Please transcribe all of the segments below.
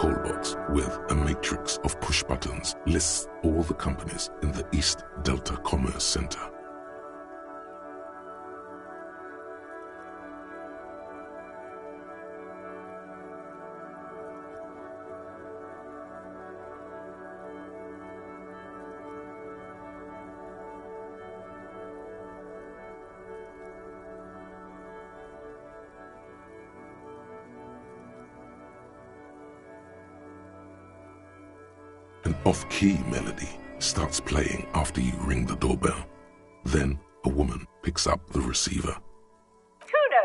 call box with a matrix of push buttons lists all the companies in the East Delta Commerce Center. An off-key melody starts playing after you ring the doorbell. Then a woman picks up the receiver. Kuno,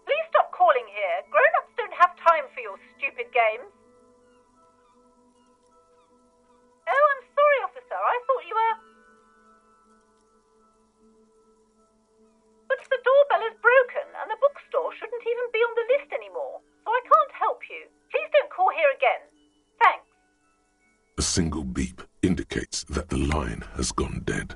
please stop calling here. Grown-ups don't have time for your stupid games. Oh, I'm sorry, officer. I thought you were... But the doorbell is broken and the bookstore shouldn't even be on the list anymore, so I can't help you. Please don't call here again. Thanks. A single beep indicates that the line has gone dead.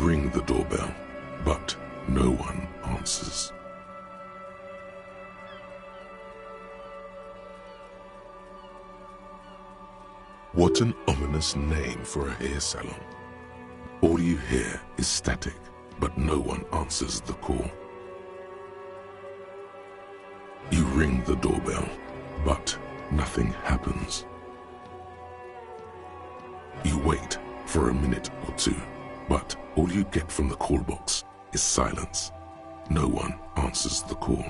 ring the doorbell, but no one answers. What an ominous name for a hair salon. All you hear is static, but no one answers the call. You ring the doorbell, but nothing happens. You wait for a minute or two, but all you get from the call box is silence. No one answers the call.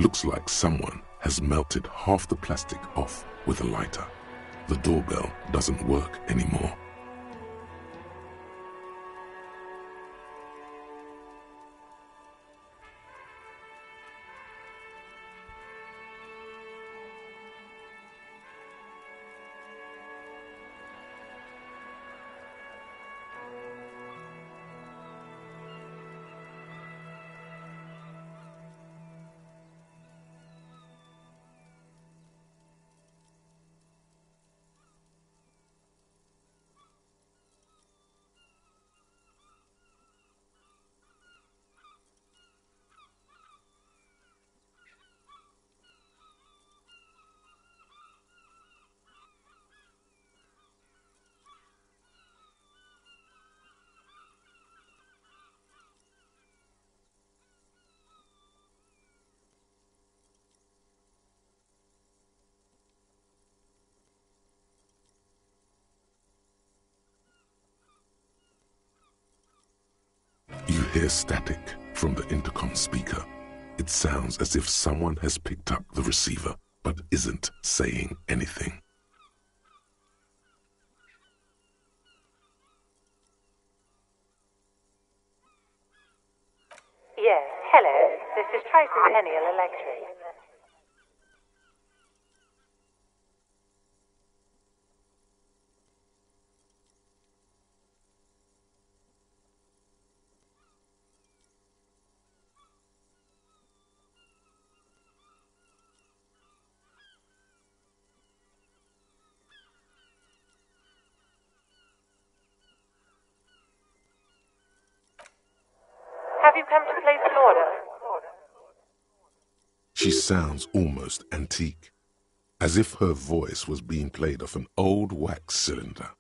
Looks like someone has melted half the plastic off with a lighter. The doorbell doesn't work anymore. You hear static from the intercom speaker. It sounds as if someone has picked up the receiver but isn't saying anything. Yes, hello. This is Tricentennial Electric. Have you come to place an order? She sounds almost antique, as if her voice was being played off an old wax cylinder.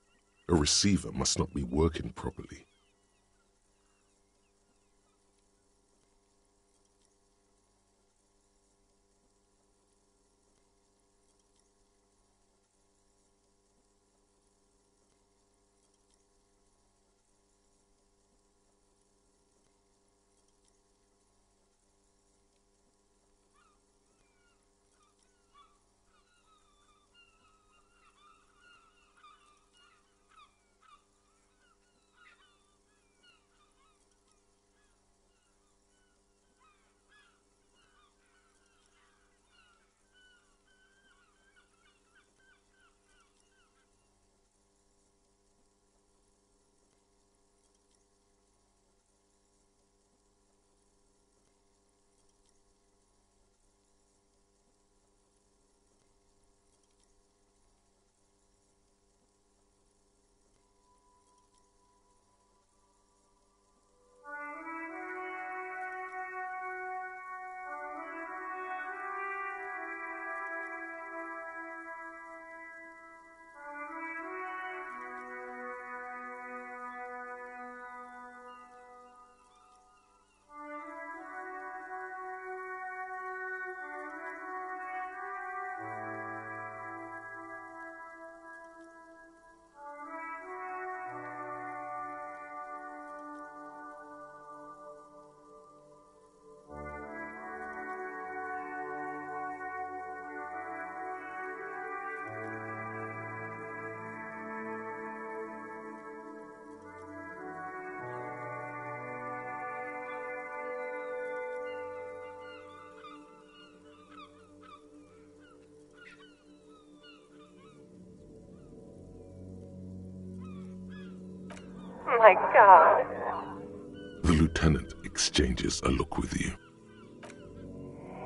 A receiver must not be working properly. My God. The lieutenant exchanges a look with you.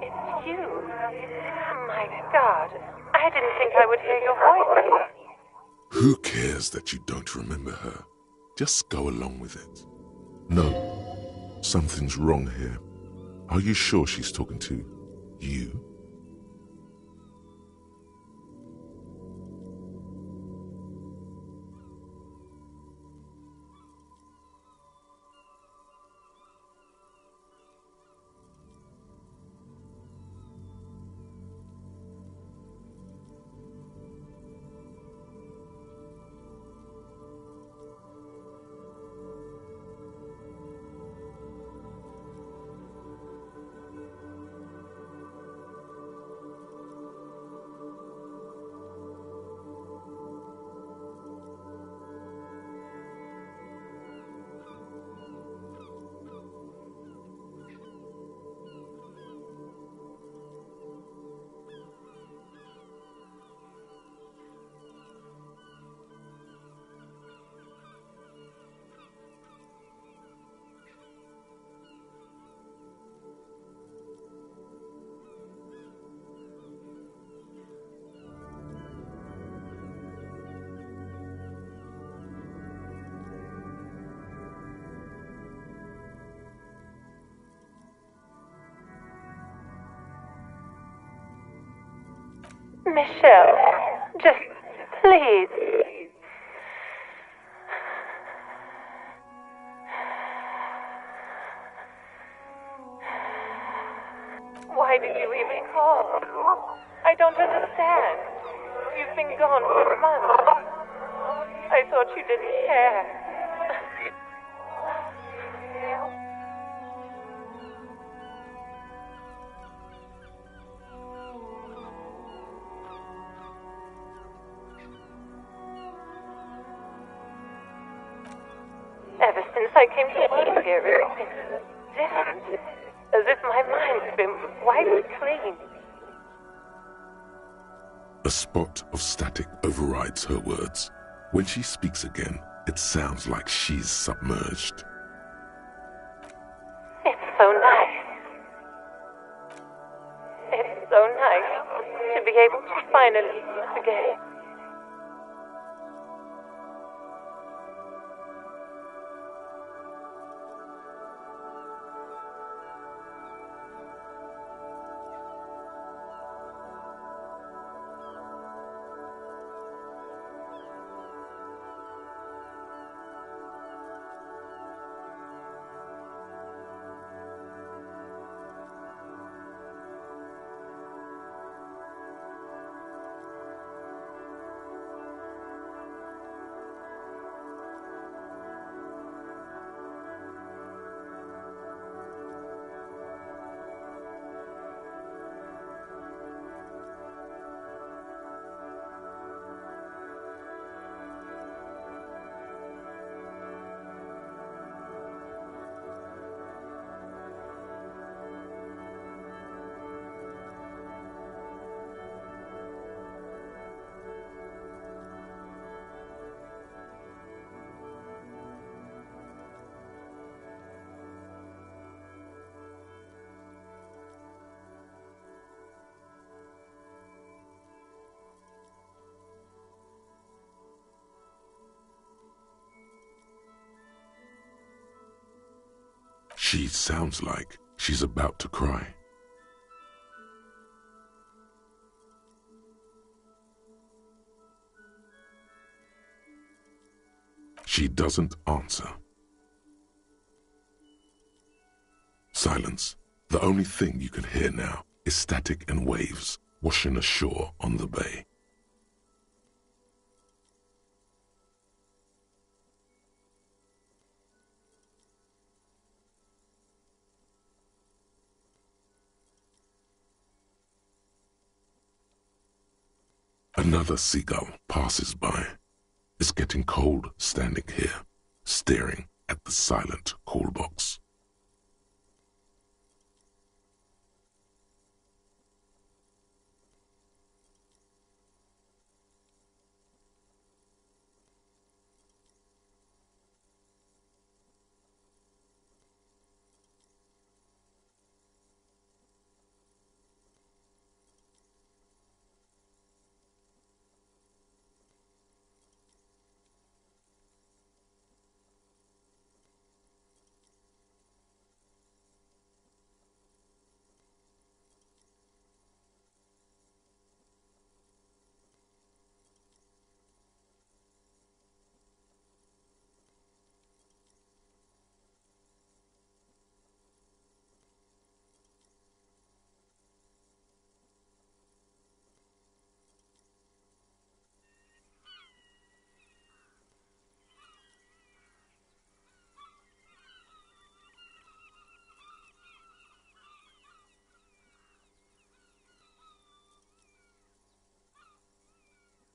It's you. My God. I didn't think I would hear your voice again. Who cares that you don't remember her? Just go along with it. No, something's wrong here. Are you sure she's talking to you? Michelle, just please. Why did you even call? I don't understand. You've been gone for months. I thought you didn't care. Ever since I came to work here, it's been different. As if my mind's been wiped clean. A spot of static overrides her words. When she speaks again, it sounds like she's submerged. It's so nice. It's so nice to be able to finally meet again. She sounds like she's about to cry. She doesn't answer. Silence. The only thing you can hear now is static and waves washing ashore on the bay. Another seagull passes by. It's getting cold standing here, staring at the silent call box.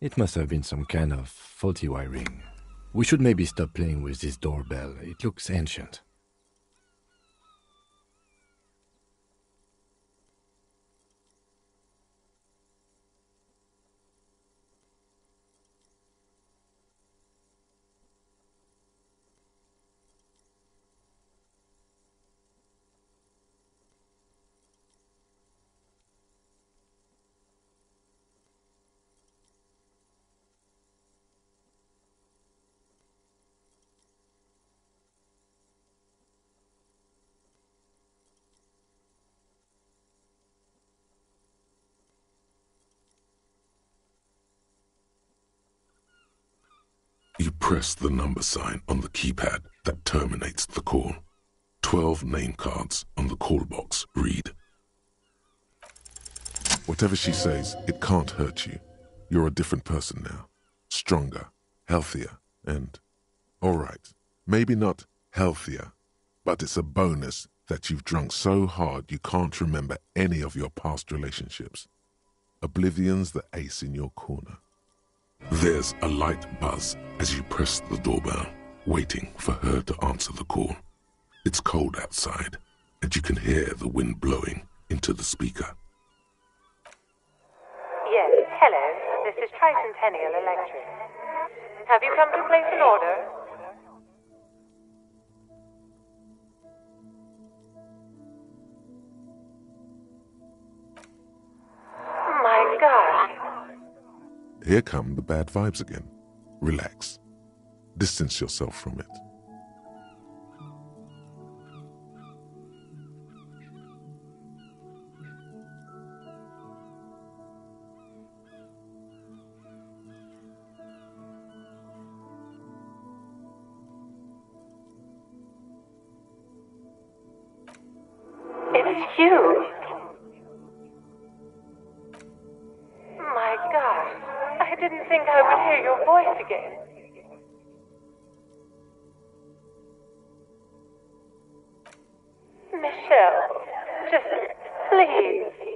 It must have been some kind of faulty wiring. We should maybe stop playing with this doorbell. It looks ancient. You press the number sign on the keypad that terminates the call. 12 name cards on the call box read. Whatever she says, it can't hurt you. You're a different person now. Stronger, healthier, and... alright, maybe not healthier, but it's a bonus that you've drunk so hard you can't remember any of your past relationships. Oblivion's the ace in your corner. There's a light buzz as you press the doorbell, waiting for her to answer the call. It's cold outside, and you can hear the wind blowing into the speaker. Yes, hello. This is Tricentennial Electric. Have you come to place an order? My gosh. Here come the bad vibes again. Relax. Distance yourself from it. It's you. My gosh. I didn't think I would hear your voice again. Michelle, just please.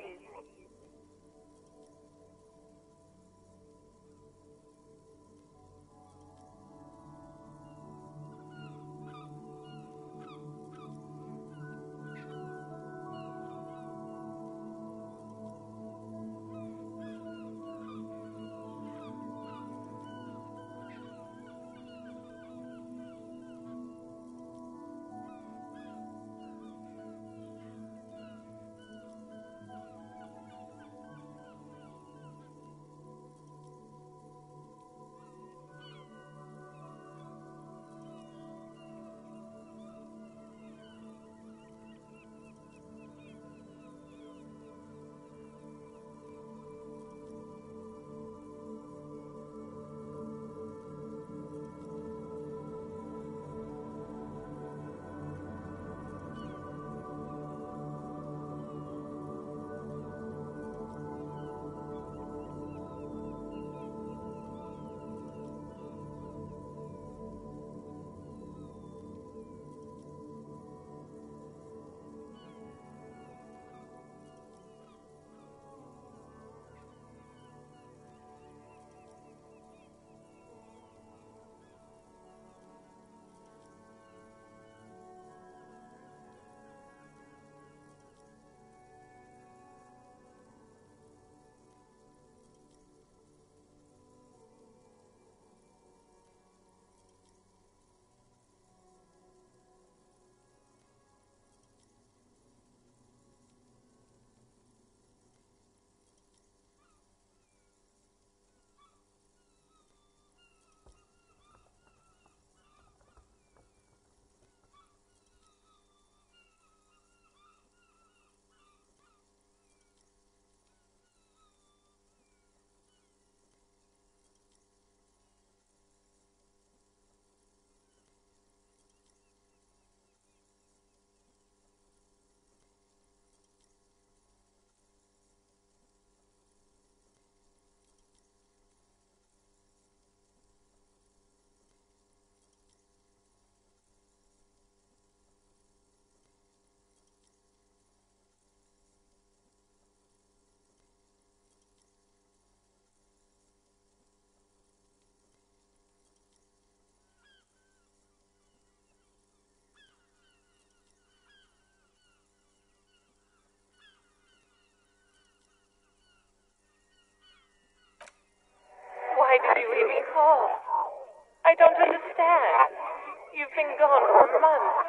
been gone for months.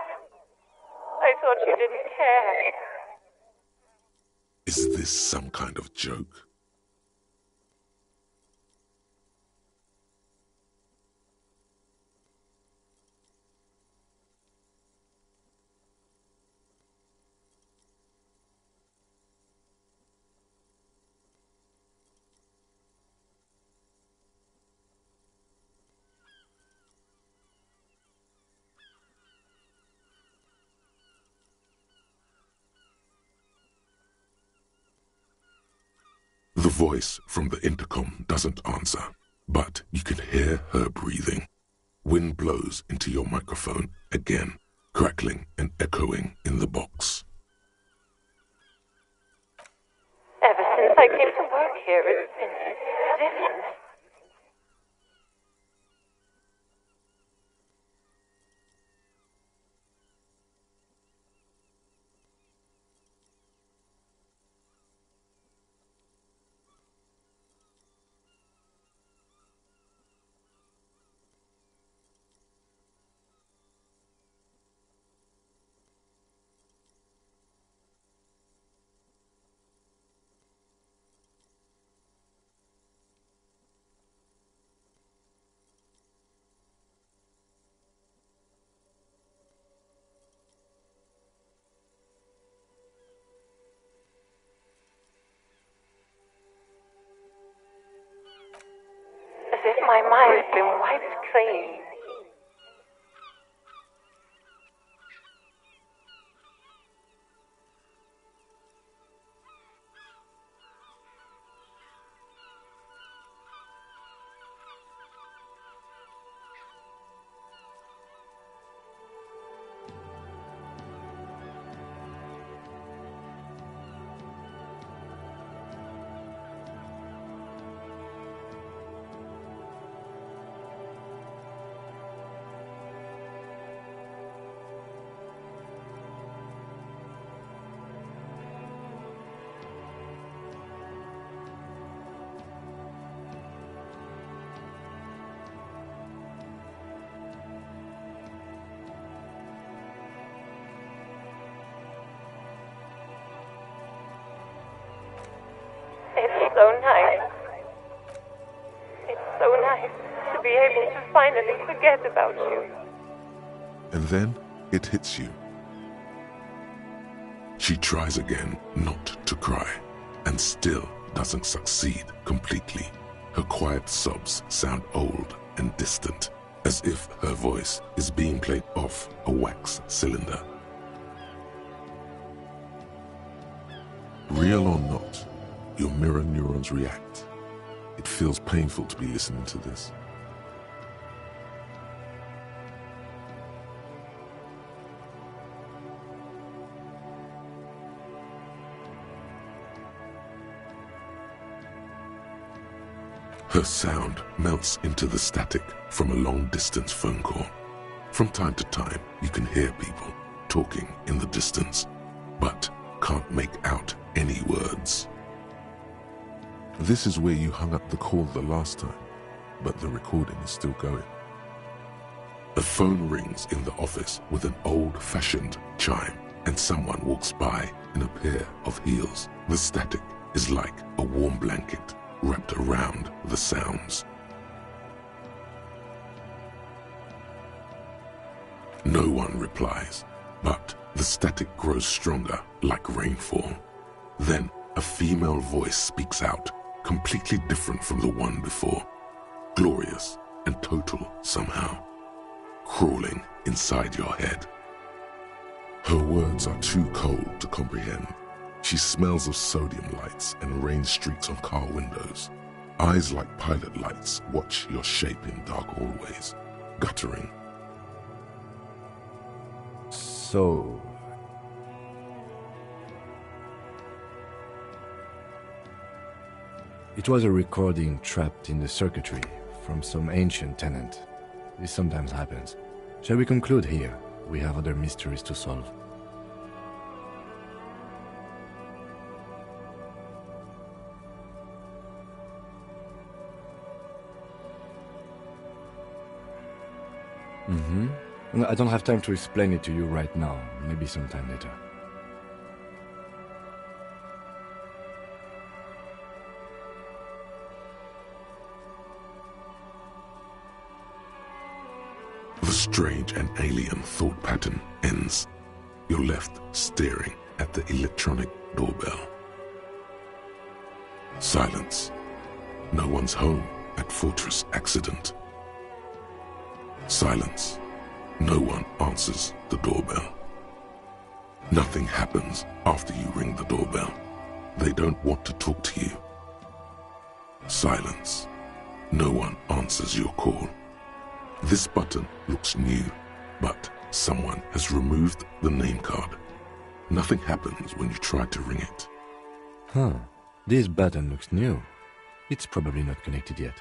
I thought you didn't care. Is this some kind of joke? The voice from the intercom doesn't answer, but you can hear her breathing. Wind blows into your microphone again, crackling and echoing in the box. Ever since I came to work here, it's been different. As if my mind's been wiped clean. It's so nice. It's so nice to be able to finally forget about you. And then it hits you. She tries again not to cry, and still doesn't succeed completely. Her quiet sobs sound old and distant, as if her voice is being played off a wax cylinder. Real or not, your mirror neurons react. It feels painful to be listening to this. Her sound melts into the static from a long-distance phone call. From time to time, you can hear people talking in the distance, but can't make out any words. This is where you hung up the call the last time, but the recording is still going. A phone rings in the office with an old-fashioned chime, and someone walks by in a pair of heels. The static is like a warm blanket wrapped around the sounds. No one replies, but the static grows stronger like rainfall. Then a female voice speaks out, completely different from the one before, glorious and total somehow, crawling inside your head. Her words are too cold to comprehend. She smells of sodium lights and rain streaks on car windows. Eyes like pilot lights watch your shape in dark hallways, guttering. So... it was a recording trapped in the circuitry from some ancient tenant. This sometimes happens. Shall we conclude here? We have other mysteries to solve. I don't have time to explain it to you right now. Maybe sometime later. The strange and alien thought pattern ends. You're left staring at the electronic doorbell. Silence. No one's home at Fortress Accident. Silence. No one answers the doorbell. Nothing happens after you ring the doorbell. They don't want to talk to you. Silence. No one answers your call. This button looks new, but someone has removed the name card. Nothing happens when you try to ring it. Huh. This button looks new. It's probably not connected yet.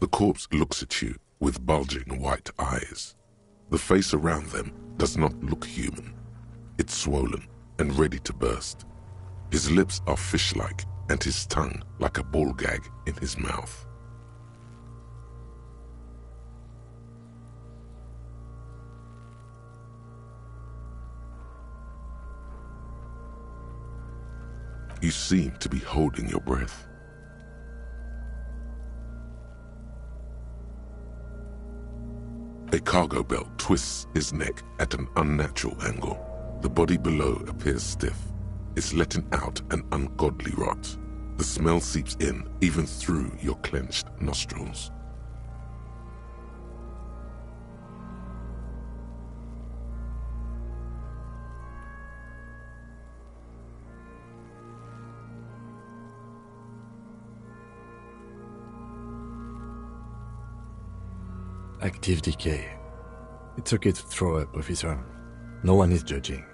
The corpse looks at you with bulging white eyes. The face around them does not look human. It's swollen and ready to burst. His lips are fish-like and his tongue like a ball gag in his mouth. You seem to be holding your breath. A cargo belt twists his neck at an unnatural angle. The body below appears stiff. It's letting out an ungodly rot. The smell seeps in even through your clenched nostrils. Active decay. It's okay to throw up, officer. No one is judging.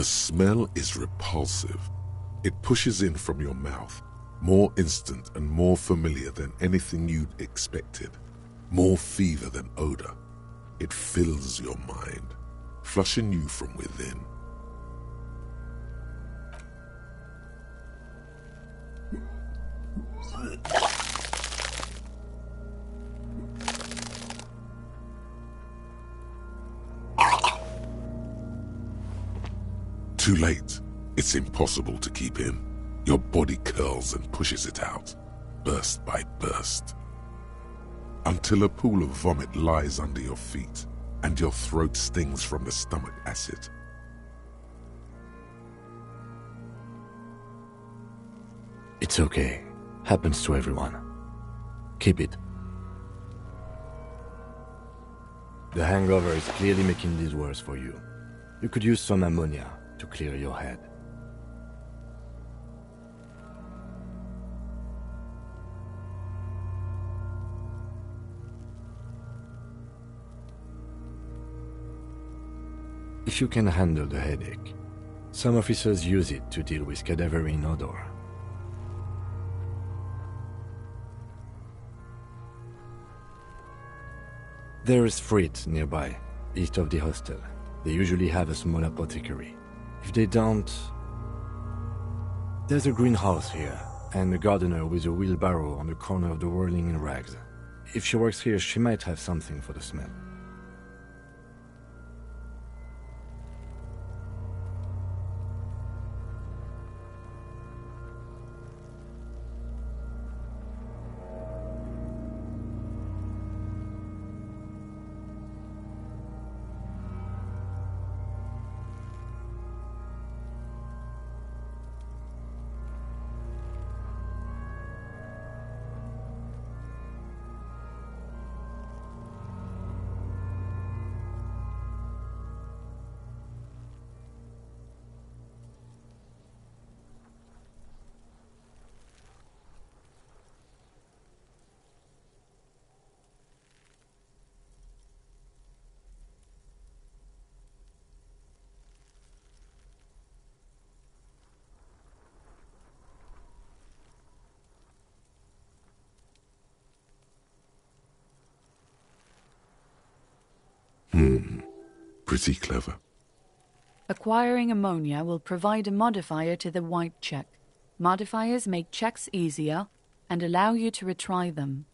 The smell is repulsive. It pushes in from your mouth, more instant and more familiar than anything you'd expected, more fever than odor. It fills your mind, flushing you from within. Too late. It's impossible to keep in. Your body curls and pushes it out, burst by burst, until a pool of vomit lies under your feet and your throat stings from the stomach acid. It's okay. Happens to everyone. Keep it. The hangover is clearly making this worse for you. You could use some ammonia to clear your head. If you can handle the headache, some officers use it to deal with cadaverine odor. There is Frit nearby, east of the hostel. They usually have a small apothecary. If they don't... There's a greenhouse here, and a gardener with a wheelbarrow on the corner of the whirling in rags. If she works here, she might have something for the smell. Pretty clever. Acquiring ammonia will provide a modifier to the white check. Modifiers make checks easier and allow you to retry them.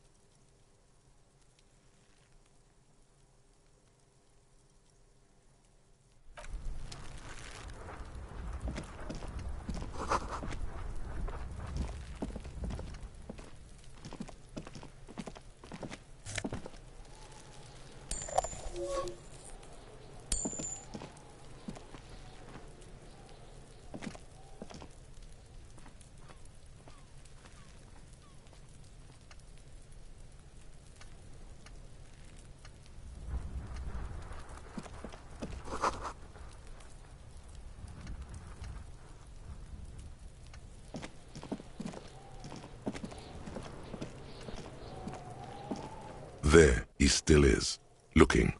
There he still is, looking.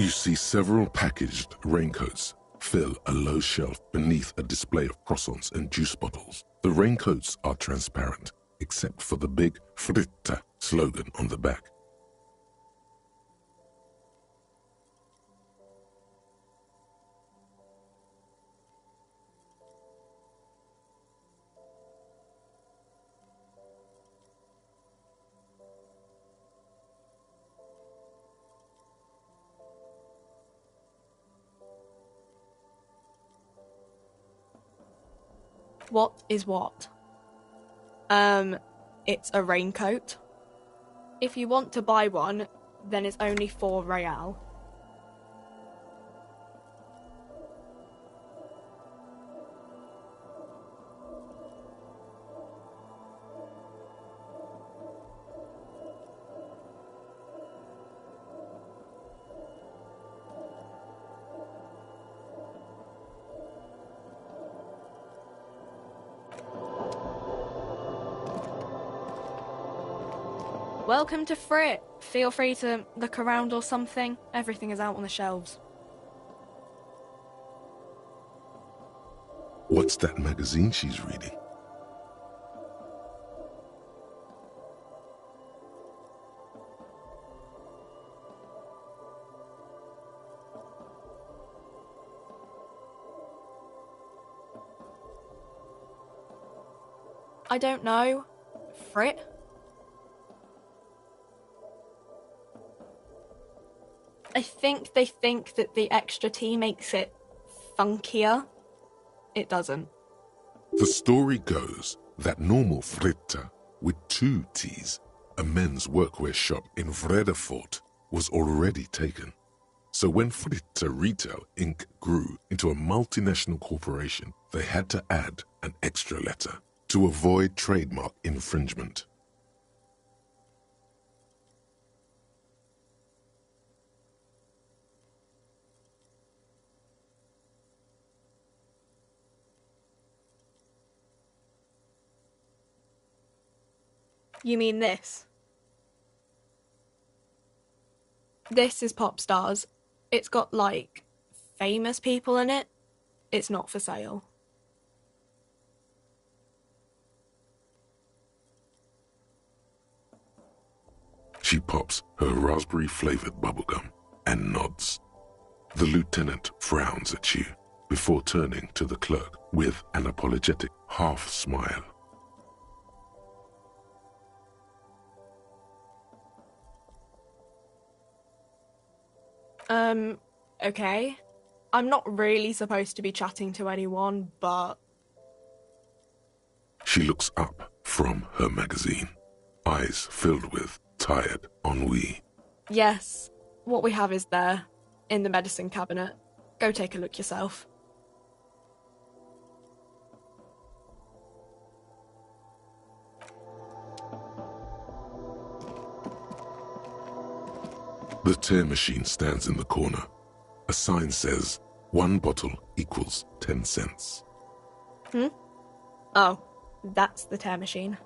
You see several packaged raincoats fill a low shelf beneath a display of croissants and juice bottles. The raincoats are transparent, except for the big Fritta slogan on the back. What is what? It's a raincoat. If you want to buy one, then it's only 4 real. Welcome to Frit. Feel free to look around or something. Everything is out on the shelves. What's that magazine she's reading? I don't know. Frit? I think they think that the extra tea makes it funkier. It doesn't. The story goes that normal Fritta with 2 T's, a men's workwear shop in Vredefort, was already taken. So when Fritta Retail Inc. grew into a multinational corporation, they had to add an extra letter to avoid trademark infringement. You mean this? This is Pop Stars. It's got, like, famous people in it. It's not for sale. She pops her raspberry-flavored bubblegum and nods. The lieutenant frowns at you before turning to the clerk with an apologetic half-smile. Okay. I'm not really supposed to be chatting to anyone, but... She looks up from her magazine, eyes filled with tired ennui. Yes, what we have is there, in the medicine cabinet. Go take a look yourself. The tear machine stands in the corner. A sign says, 1 bottle equals 10 cents. Oh, that's the tear machine.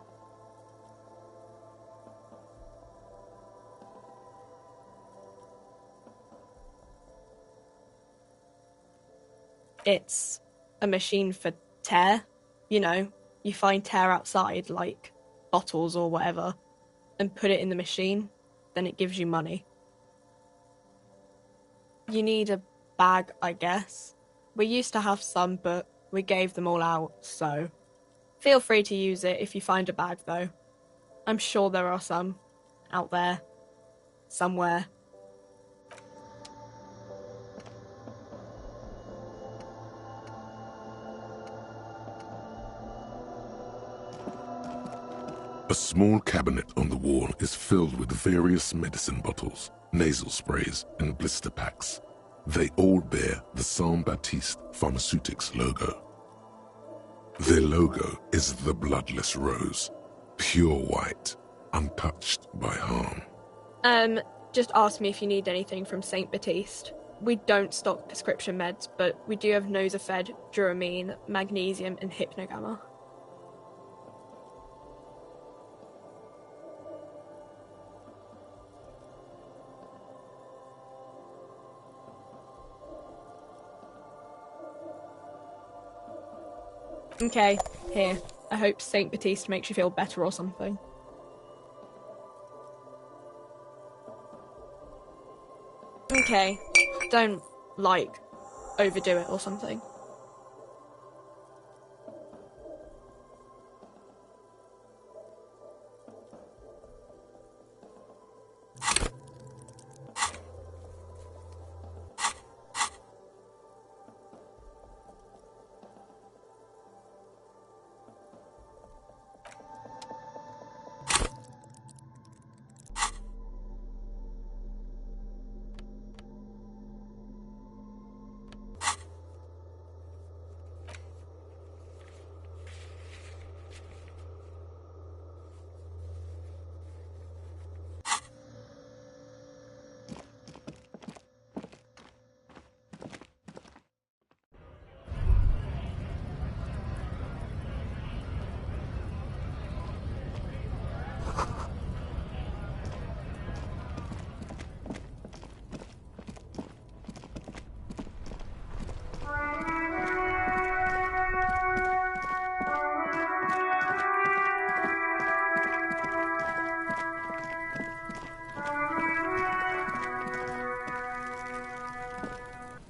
It's a machine for tear. You know, you find tear outside, like bottles or whatever, and put it in the machine, then it gives you money. You need a bag, I guess. We used to have some, but we gave them all out, so... Feel free to use it if you find a bag, though. I'm sure there are some out there. Somewhere. A small cabinet on the wall is filled with various medicine bottles, nasal sprays, and blister packs. They all bear the Saint Baptiste Pharmaceutics logo. Their logo is the bloodless rose, pure white, untouched by harm. Just ask me if you need anything from Saint Baptiste. We don't stock prescription meds, but we do have Nosafed, Duramine, magnesium, and Hypnogamma. Okay, here. I hope Saint Baptiste makes you feel better or something. Okay, don't, like, overdo it or something.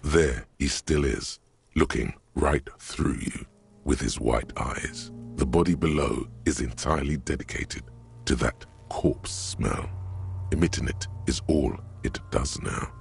There he still is, looking right through you with his white eyes. The body below is entirely dedicated to that corpse smell. Emitting it is all it does now.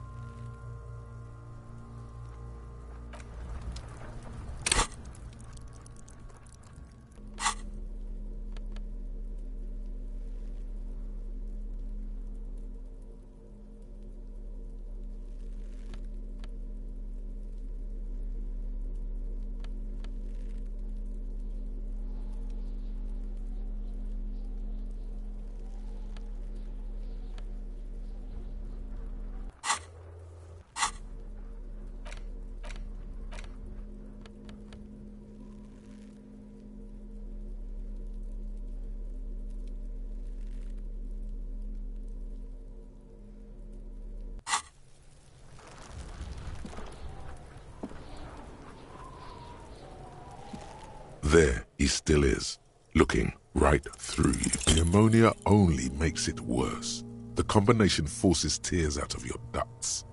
There he still is, looking right through you. The ammonia only makes it worse. The combination forces tears out of your ducts.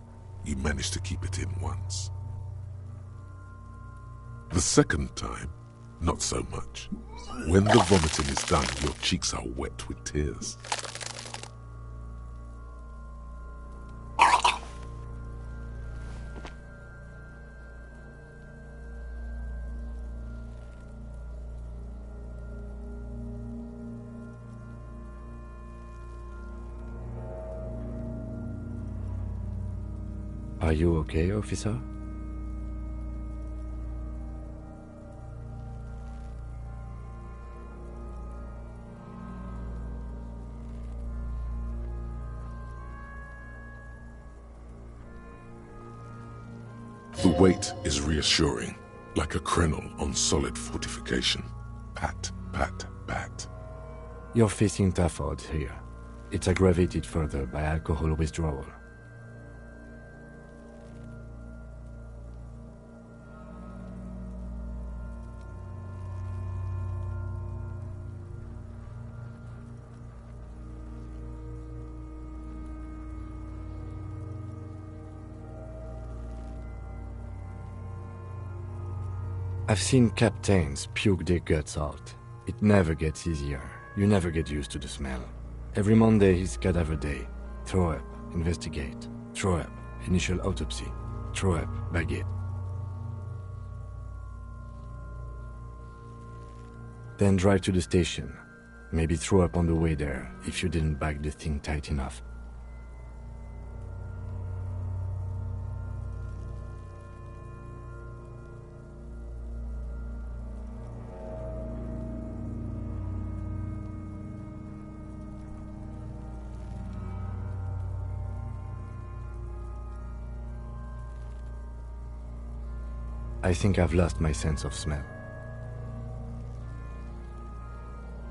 You manage to keep it in once. The second time, not so much. When the vomiting is done, your cheeks are wet with tears. Are you okay, officer? The weight is reassuring, like a crenel on solid fortification. Pat, pat, pat. You're facing tough odds here. It's aggravated further by alcohol withdrawal. I've seen captains puke their guts out. It never gets easier. You never get used to the smell. Every Monday is cadaver day. Throw up, investigate. Throw up, initial autopsy. Throw up, bag it. Then drive to the station. Maybe throw up on the way there if you didn't bag the thing tight enough. I think I've lost my sense of smell.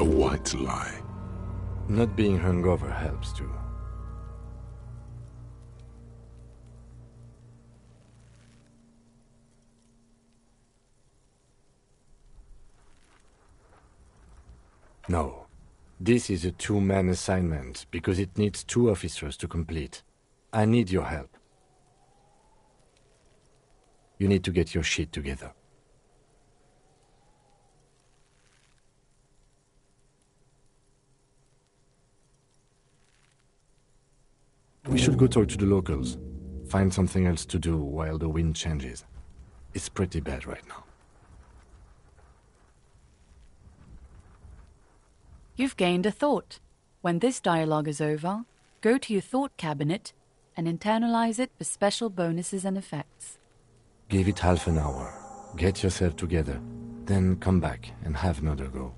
A white lie. Not being hungover helps too. No. This is a two-man assignment because it needs 2 officers to complete. I need your help. You need to get your shit together. We should go talk to the locals. Find something else to do while the wind changes. It's pretty bad right now. You've gained a thought. When this dialogue is over, go to your thought cabinet and internalize it for special bonuses and effects. Give it half an hour. Get yourself together. Then come back and have another go.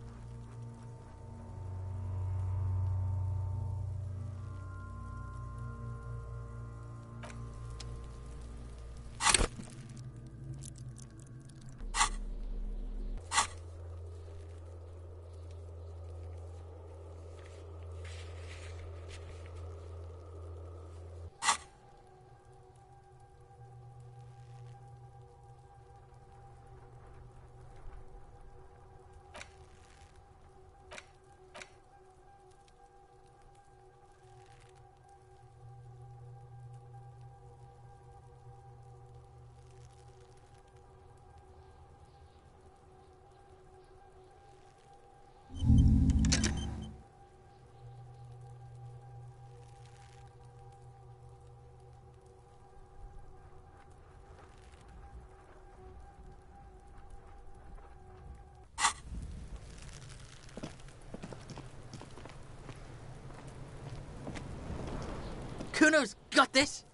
Kuno's got this!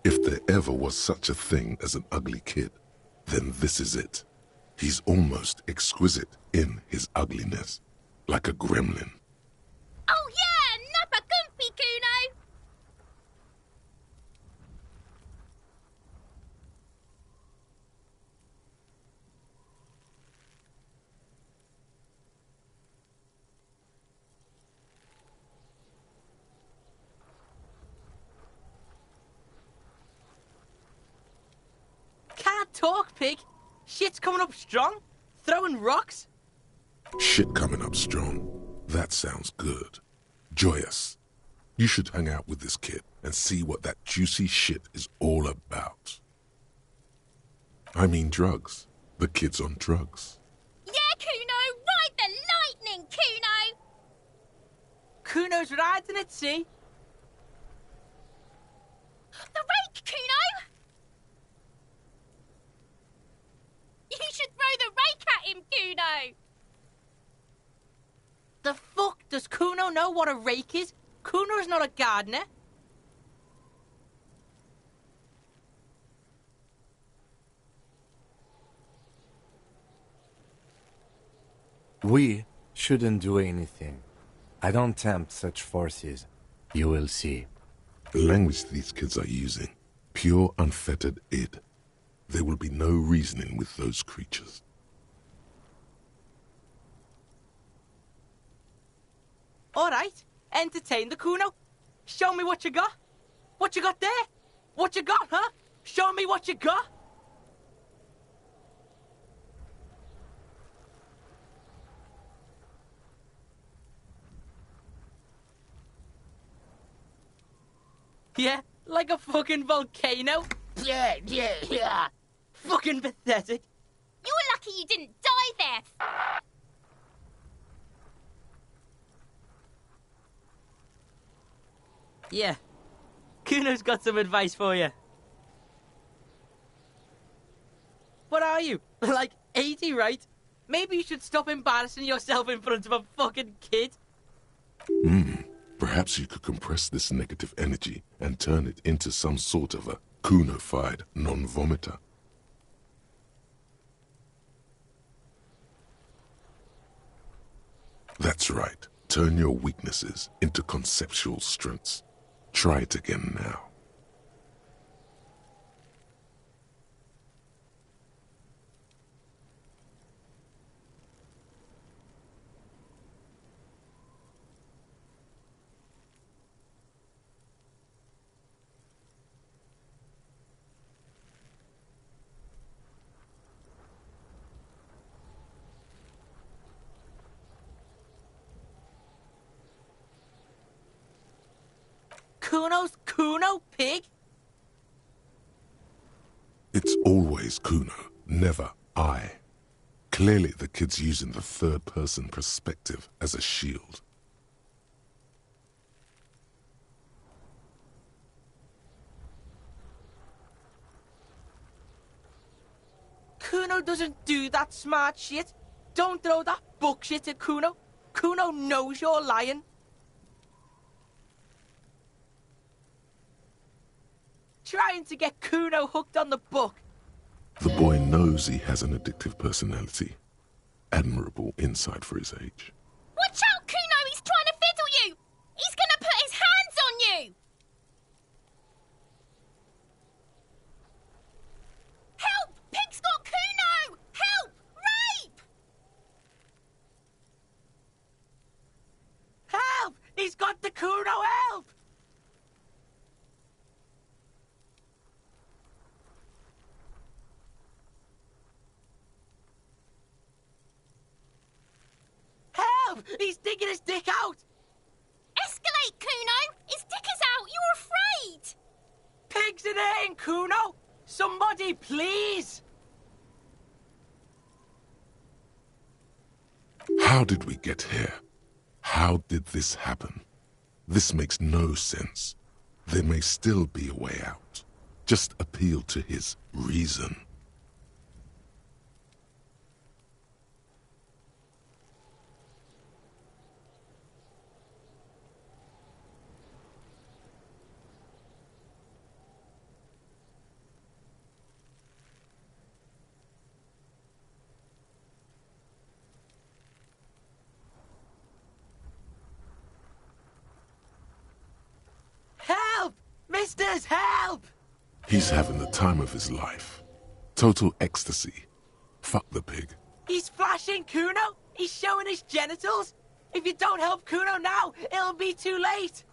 If there ever was such a thing as an ugly kid, then this is it. He's almost exquisite in his ugliness, like a gremlin. Oh yeah, Nappa Gumpy, Kuno! Can't talk, pig! Shit's coming up strong! Throwing rocks! Shit coming up strong. That sounds good. Joyous. You should hang out with this kid and see what that juicy shit is all about. I mean drugs. The kid's on drugs. Yeah, Kuno! Ride the lightning, Kuno! Kuno's riding it, see? The rake, Kuno! You should throw the rake at him, Kuno! The fuck? Does Kuno know what a rake is? Kuno's not a gardener. We shouldn't do anything. I don't tempt such forces. You will see. The language these kids are using, pure unfettered id. There will be no reasoning with those creatures. Alright, entertain the Kuno. Show me what you got. What you got there? What you got, huh? Show me what you got. Yeah, like a fucking volcano. Yeah. Fucking pathetic. You're lucky you didn't die there. Yeah. Kuno's got some advice for you. What are you? Like 80, right? Maybe you should stop embarrassing yourself in front of a fucking kid. Perhaps you could compress this negative energy and turn it into some sort of a Kuno-fied non-vomiter. That's right. Turn your weaknesses into conceptual strengths. Try it again now. Kuno's Kuno, pig? It's always Kuno, never I. Clearly the kid's using the third-person perspective as a shield. Kuno doesn't do that smart shit. Don't throw that book shit at Kuno. Kuno knows you're lying. Trying to get Kuno hooked on the book. The boy knows he has an addictive personality. Admirable insight for his age. Watch out, Kuno! He's trying to fiddle you! He's gonna put his hands on you! Help! Pig's got Kuno! Help! Rape! Help! He's got the Kuno, help! Help! He's digging his dick out! Escalate, Kuno! His dick is out! You're afraid! Pig's in here, Kuno! Somebody, please! How did we get here? How did this happen? This makes no sense. There may still be a way out. Just appeal to his reason. Help! Misters, help! He's having the time of his life. Total ecstasy. Fuck the pig. He's flashing Kuno! He's showing his genitals! If you don't help Kuno now, it'll be too late!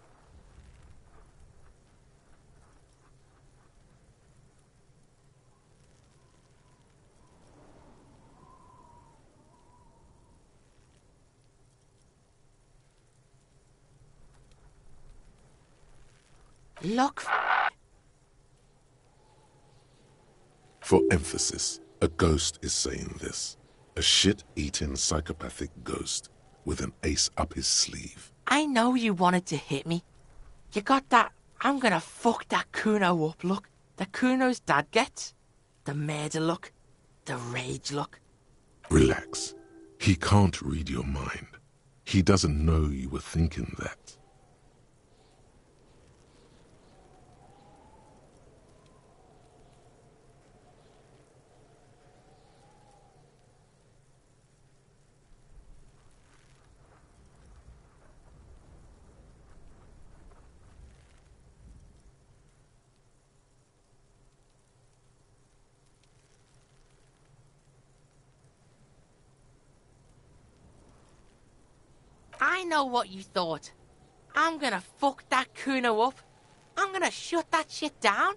Look. For emphasis, a ghost is saying this. A shit-eating psychopathic ghost with an ace up his sleeve. I know you wanted to hit me. You got that I'm gonna fuck that Kuno up look that Kuno's dad gets. The murder look. The rage look. Relax. He can't read your mind. He doesn't know you were thinking that. I know what you thought. I'm gonna fuck that Kuno up. I'm gonna shut that shit down.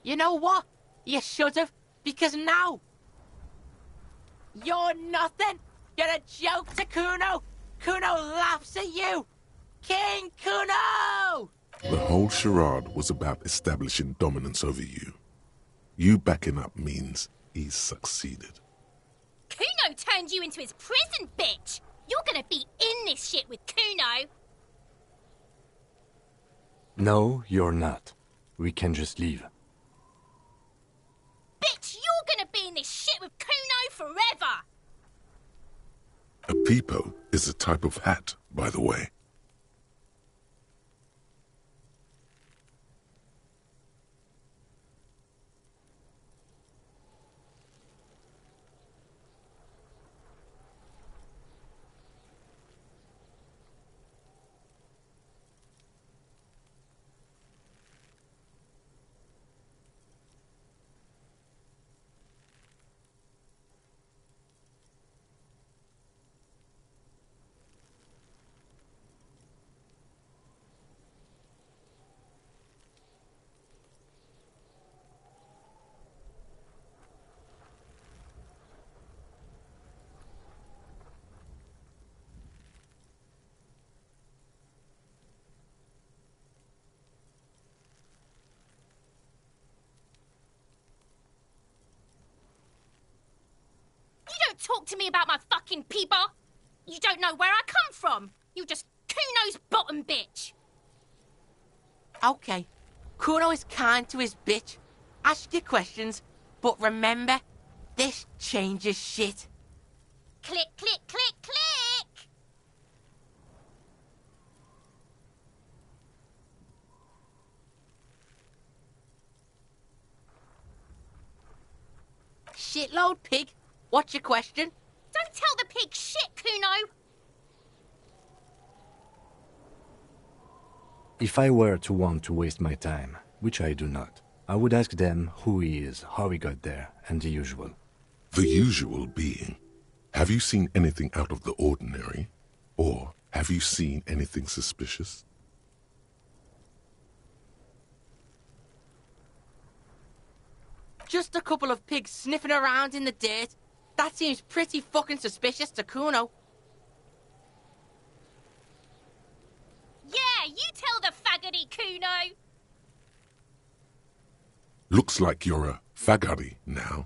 You know what? You should've, because now you're nothing. You're a joke to Kuno. Kuno laughs at you. King Kuno! The whole charade was about establishing dominance over you. You backing up means he's succeeded. Kuno turned you into his prison, bitch! You're gonna be in this shit with Kuno! No, you're not. We can just leave. Bitch, you're gonna be in this shit with Kuno forever! A peepo is a type of hat, by the way. Don't talk to me about my fucking peeper. You don't know where I come from. You just Kuno's bottom bitch. Okay, Kuno is kind to his bitch. Ask your questions, but remember, this changes shit. Click, click, click, click. Shitload pig. What's your question? Don't tell the pig shit, Kuno. If I were to want to waste my time, which I do not, I would ask them who he is, how he got there, and the usual. The usual being, have you seen anything out of the ordinary? Or have you seen anything suspicious? Just a couple of pigs sniffing around in the dirt. That seems pretty fucking suspicious to Kuno. Yeah, you tell the faggoty, Kuno. Looks like you're a faggoty now,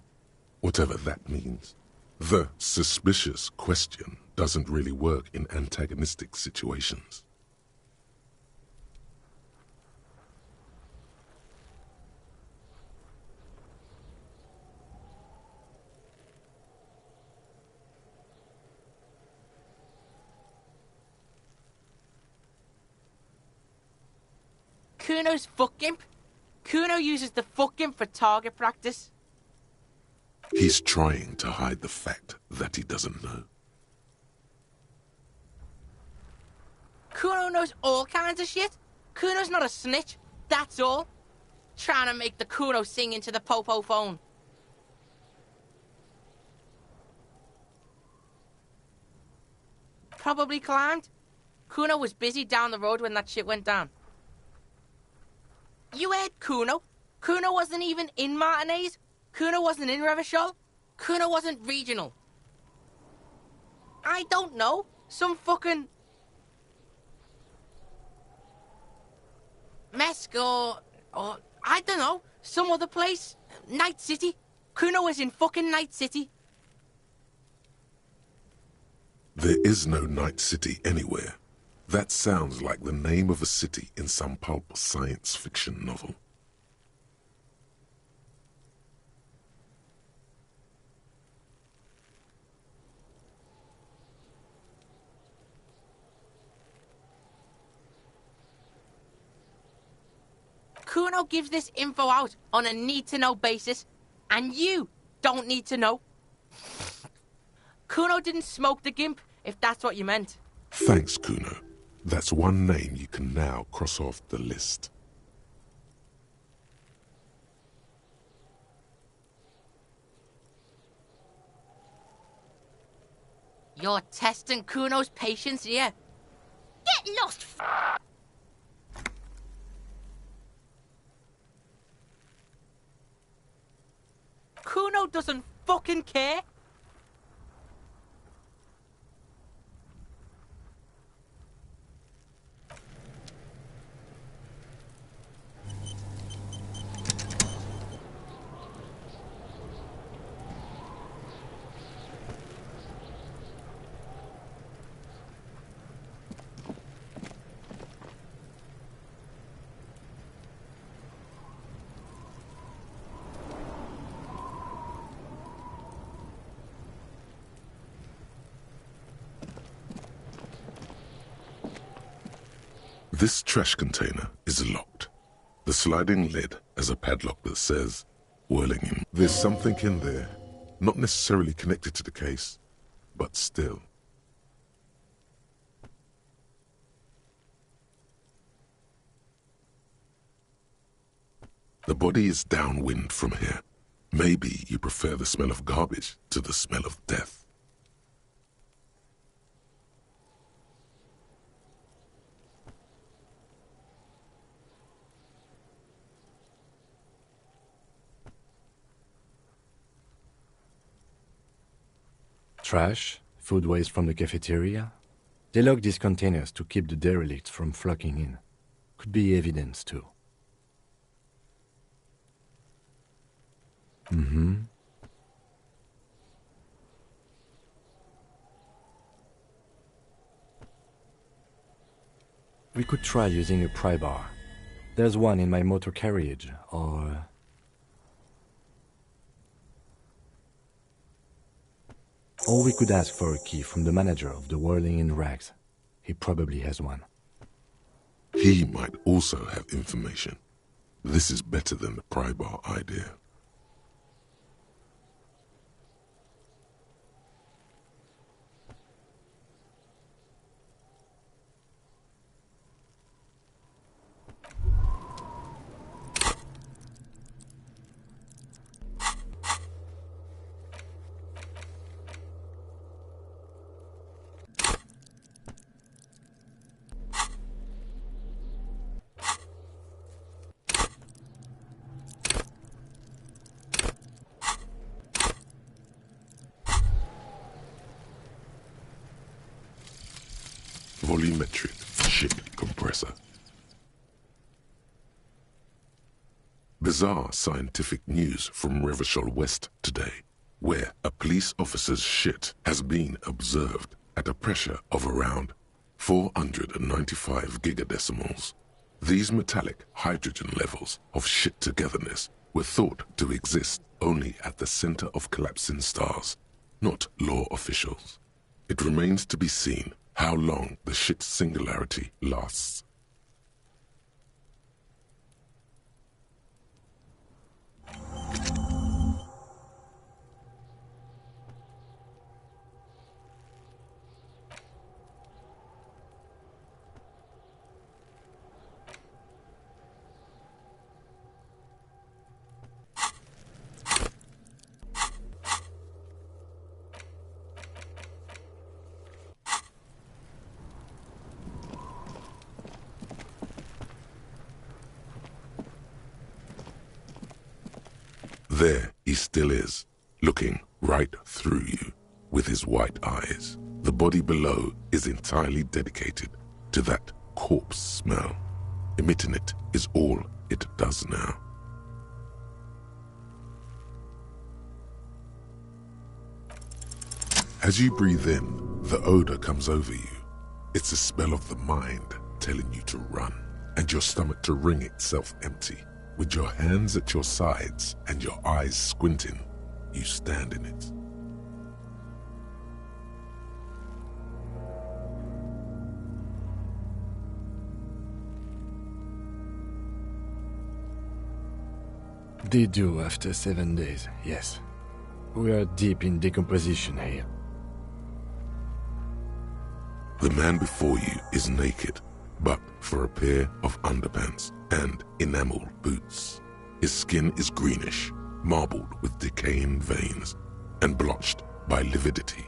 whatever that means. The suspicious question doesn't really work in antagonistic situations. Kuno's fuck gimp. Kuno uses the fuck gimp for target practice. He's trying to hide the fact that he doesn't know. Kuno knows all kinds of shit. Kuno's not a snitch, that's all. Trying to make the Kuno sing into the popo phone. Probably climbed. Kuno was busy down the road when that shit went down. You heard Kuno. Kuno wasn't even in Martinez. Kuno wasn't in Revachol. Kuno wasn't regional. I don't know. Some fucking... Mesk or I don't know. Some other place. Night City. Kuno was in fucking Night City. There is no Night City anywhere. That sounds like the name of a city in some pulp science fiction novel. Kuno gives this info out on a need-to-know basis, and you don't need to know. Kuno didn't smoke the gimp, if that's what you meant. Thanks, Kuno. That's one name you can now cross off the list. You're testing Kuno's patience here. Get lost, Kuno doesn't fucking care. This trash container is locked. The sliding lid has a padlock that says, Whirling. There's something in there, not necessarily connected to the case, but still. The body is downwind from here. Maybe you prefer the smell of garbage to the smell of death. Trash, food waste from the cafeteria. They lock these containers to keep the derelicts from flocking in. Could be evidence, too. We could try using a pry bar. There's one in my motor carriage, or... Or we could ask for a key from the manager of the Whirling in Rags. He probably has one. He might also have information. This is better than the pry bar idea. Volumetric ship compressor. Bizarre scientific news from Revachol West today, where a police officer's shit has been observed at a pressure of around 495 gigadecimals. These metallic hydrogen levels of shit togetherness were thought to exist only at the center of collapsing stars, not law officials. It remains to be seen how long the shit singularity lasts. There he still is, looking right through you with his white eyes. The body below is entirely dedicated to that corpse smell. Emitting it is all it does now. As you breathe in, the odor comes over you. It's a smell of the mind telling you to run, and your stomach to wring itself empty. With your hands at your sides and your eyes squinting, you stand in it. They do after 7 days, yes. We are deep in decomposition here. The man before you is naked, but for a pair of underpants and enameled boots. His skin is greenish, marbled with decaying veins, and blotched by lividity.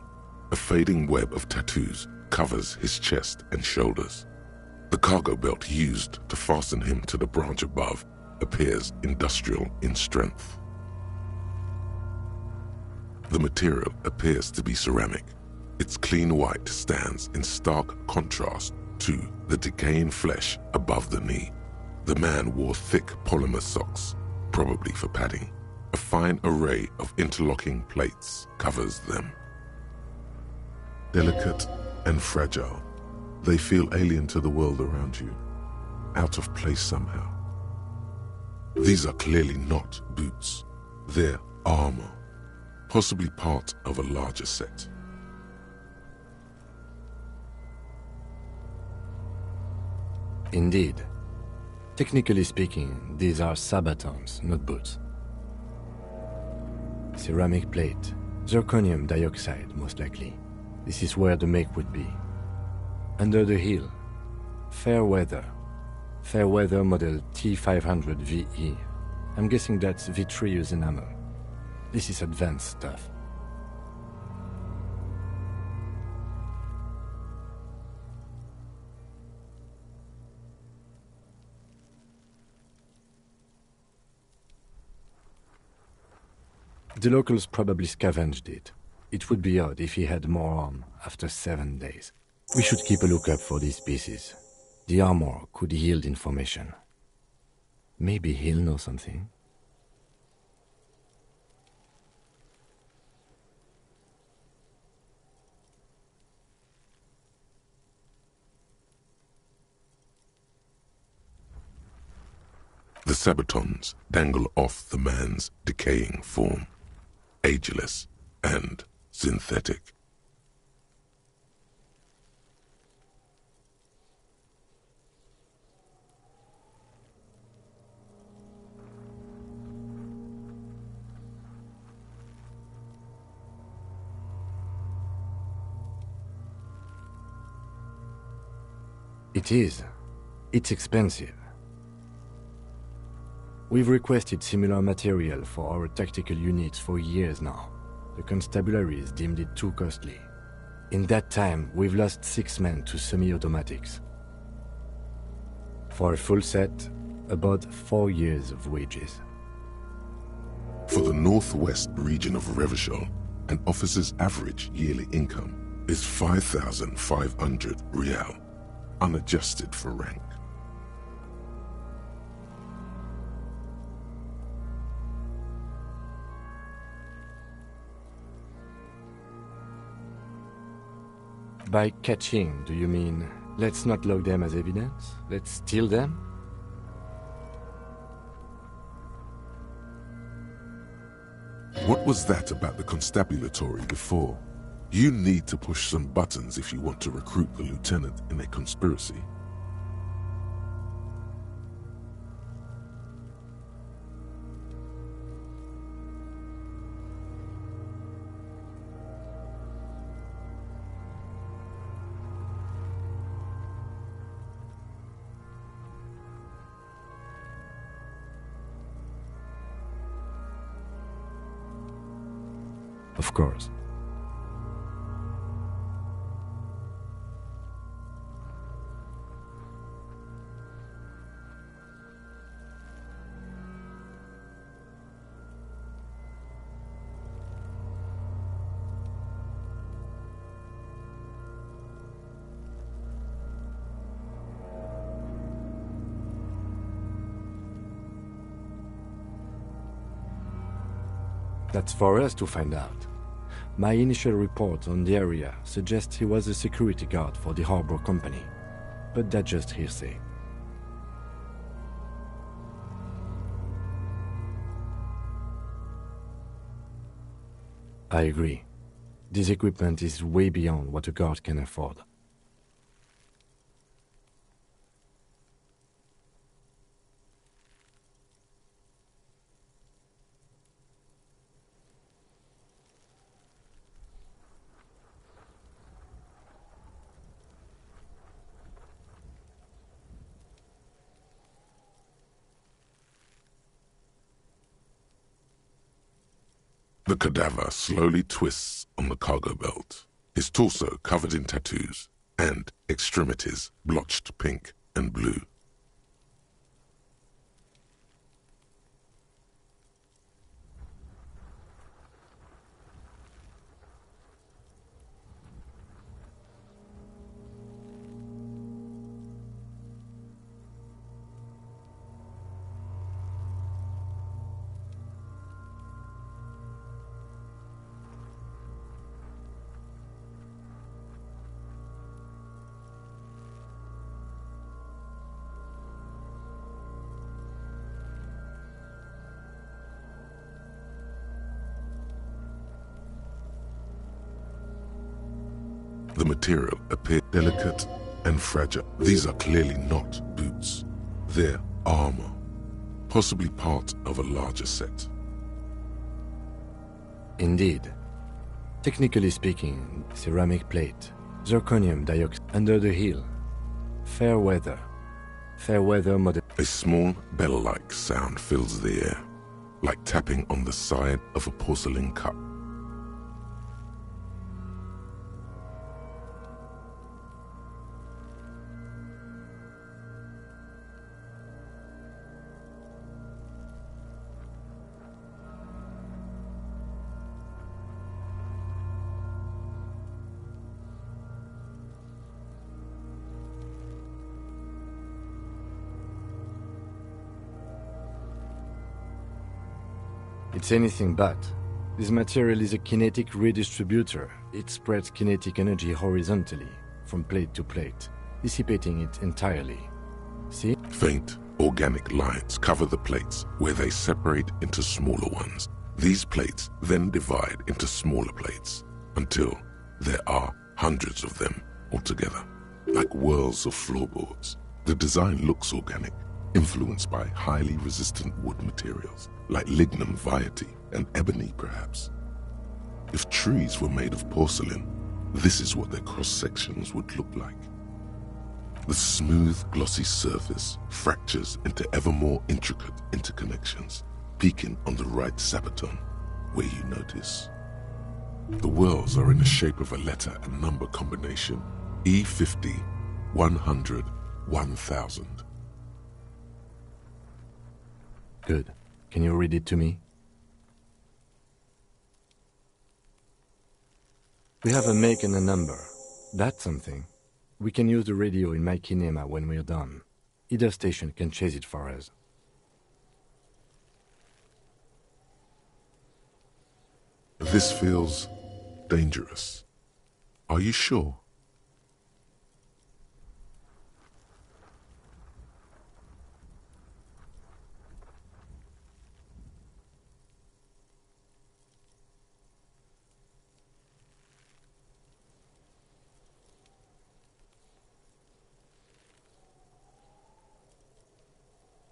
A fading web of tattoos covers his chest and shoulders. The cargo belt used to fasten him to the branch above appears industrial in strength. The material appears to be ceramic. Its clean white stands in stark contrast to the decaying flesh above the knee. The man wore thick polymer socks, probably for padding. A fine array of interlocking plates covers them. Delicate and fragile, they feel alien to the world around you, out of place somehow. These are clearly not boots. They're armor, possibly part of a larger set. Indeed. Technically speaking, these are sabatons, not boots. Ceramic plate, zirconium dioxide, most likely. This is where the make would be. Under the heel, fair weather. Fair weather model T500 VE. I'm guessing that's vitreous enamel. This is advanced stuff. The locals probably scavenged it. It would be odd if he had more on after 7 days. We should keep a lookout for these pieces. The armor could yield information. Maybe he'll know something. The Sabatons dangle off the man's decaying form, ageless and synthetic. It is. It's expensive. We've requested similar material for our tactical units for years now. The constabularies deemed it too costly. In that time, we've lost 6 men to semi-automatics. For a full set, about 4 years of wages. For the northwest region of Revachol, an officer's average yearly income is 5,500 rial, unadjusted for rank. By catching, do you mean, let's not log them as evidence? Let's steal them? What was that about the constabulatory before? You need to push some buttons if you want to recruit the lieutenant in a conspiracy. Of course. That's for us to find out. My initial report on the area suggests he was a security guard for the Harbor Company, but that's just hearsay. I agree. This equipment is way beyond what a guard can afford. The cadaver slowly twists on the cargo belt, his torso covered in tattoos, and extremities blotched pink and blue. The material appeared delicate and fragile. These are clearly not boots. They're armor, possibly part of a larger set. Indeed. Technically speaking, ceramic plate, zirconium dioxide under the heel. Fair weather model. A small bell-like sound fills the air, like tapping on the side of a porcelain cup. It's anything but. This material is a kinetic redistributor. It spreads kinetic energy horizontally, from plate to plate, dissipating it entirely. See? Faint Organic lines cover the plates where they separate into smaller ones. These plates then divide into smaller plates until there are hundreds of them altogether, like whirls of floorboards. The design looks organic, influenced by highly resistant wood materials, like lignum vitae and ebony perhaps. If trees were made of porcelain, this is what their cross-sections would look like. The smooth, glossy surface fractures into ever more intricate interconnections, peaking on the right sabaton, where you notice. The whirls are in the shape of a letter and number combination, E50, 100, 1000. Good. Can you read it to me? We have a make and a number. That's something. We can use the radio in my kinema when we're done. Either station can chase it for us. This feels dangerous. Are you sure?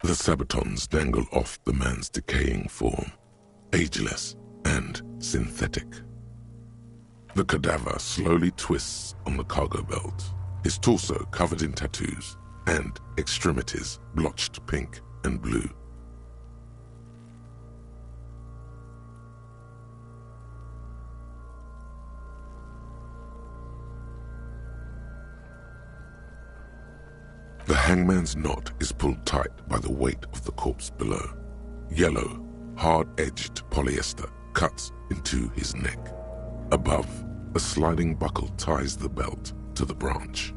The sabatons dangle off the man's decaying form, ageless and synthetic. The cadaver slowly twists on the cargo belt, his torso covered in tattoos and extremities blotched pink and blue. The hangman's knot is pulled tight by the weight of the corpse below. Yellow, hard-edged polyester cuts into his neck. Above, a sliding buckle ties the belt to the branch.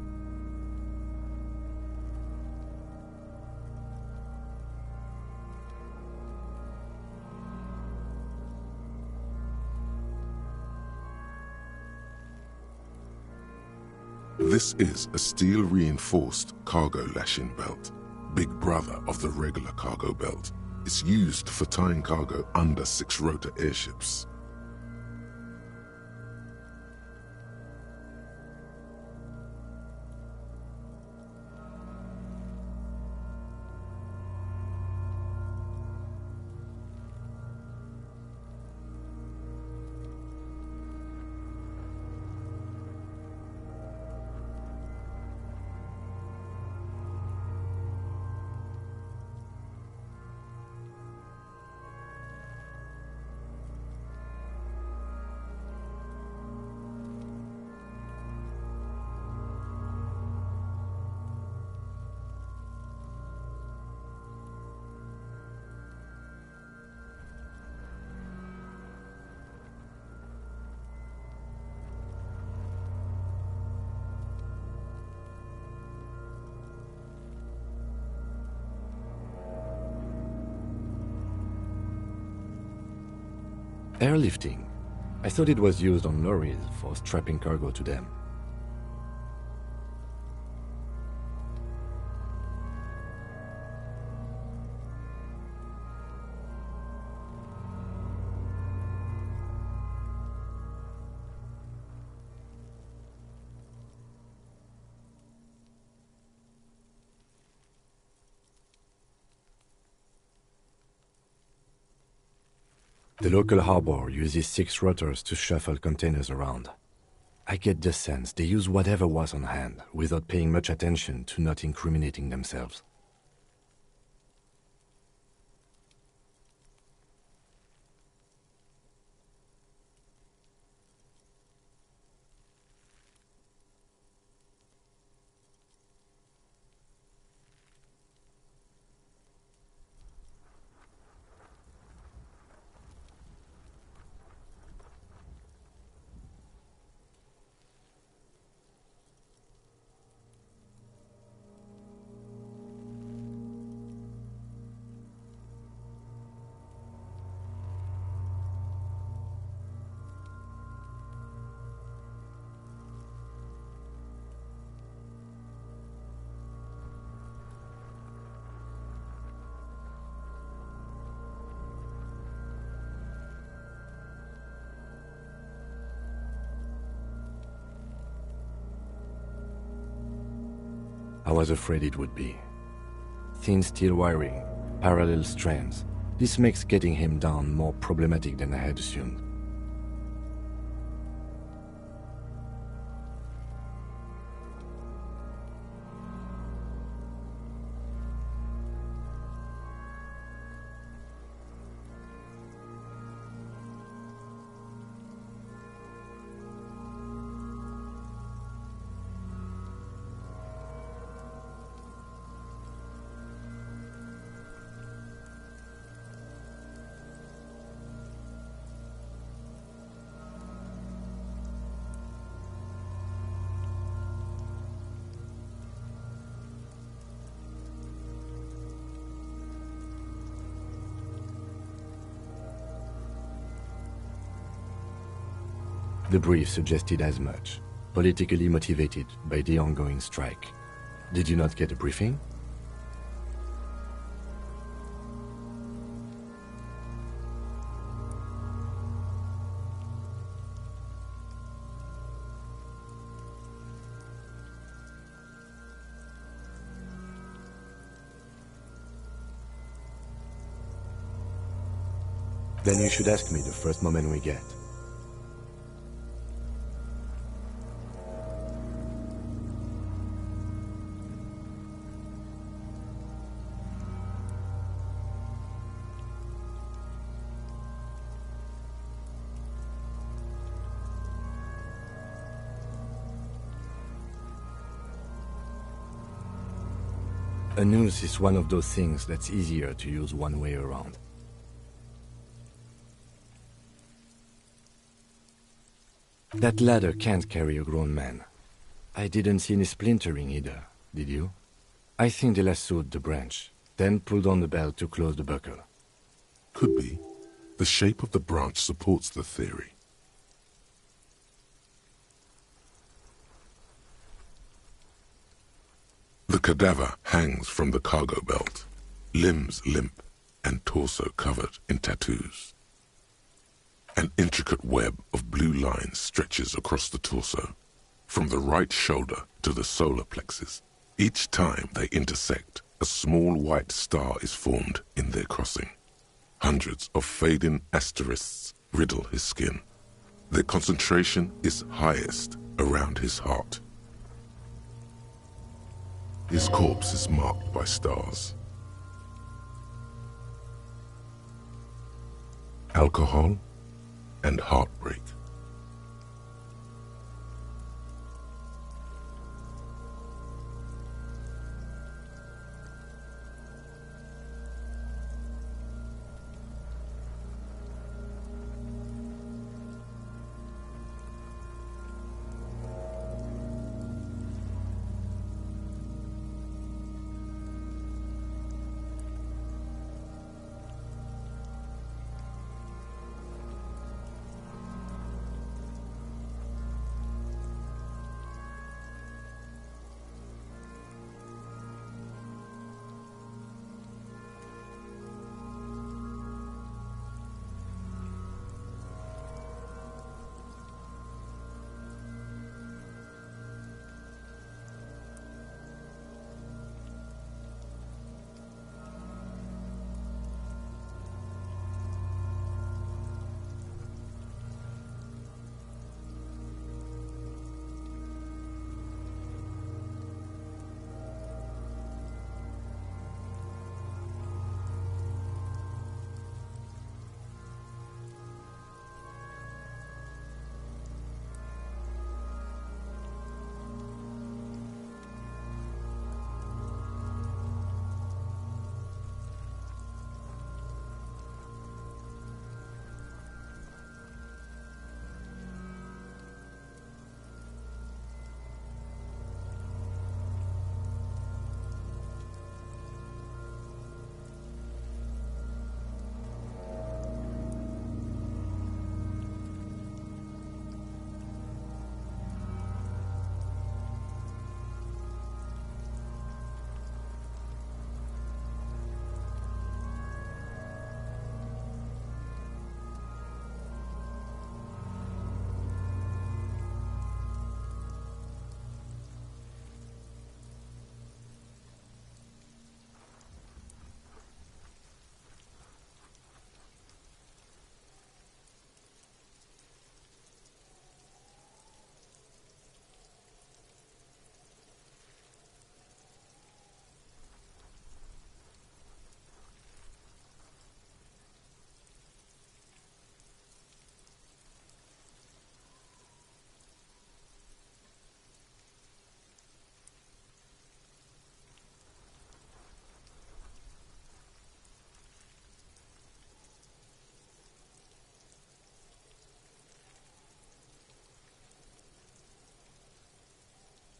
This is a steel-reinforced cargo lashing belt, big brother of the regular cargo belt. It's used for tying cargo under six-rotor airships. Airlifting. I thought it was used on lorries for strapping cargo to them. The local harbor uses 6 rotors to shuffle containers around. I get the sense they use whatever was on hand, without paying much attention to not incriminating themselves. I was afraid it would be. Thin steel wiring, parallel strands. This makes getting him down more problematic than I had assumed. The brief suggested as much, politically motivated by the ongoing strike. Did you not get a briefing? Then you should ask me the first moment we get. A noose is one of those things that's easier to use one way around. That ladder can't carry a grown man. I didn't see any splintering either, did you? I think they lassoed the branch, then pulled on the belt to close the buckle. Could be. The shape of the branch supports the theory. The cadaver hangs from the cargo belt, limbs limp and torso covered in tattoos. An intricate web of blue lines stretches across the torso, from the right shoulder to the solar plexus. Each time they intersect, a small white star is formed in their crossing. Hundreds of fading asterisks riddle his skin. Their concentration is highest around his heart. His corpse is marked by stars. Alcohol and heartbreak.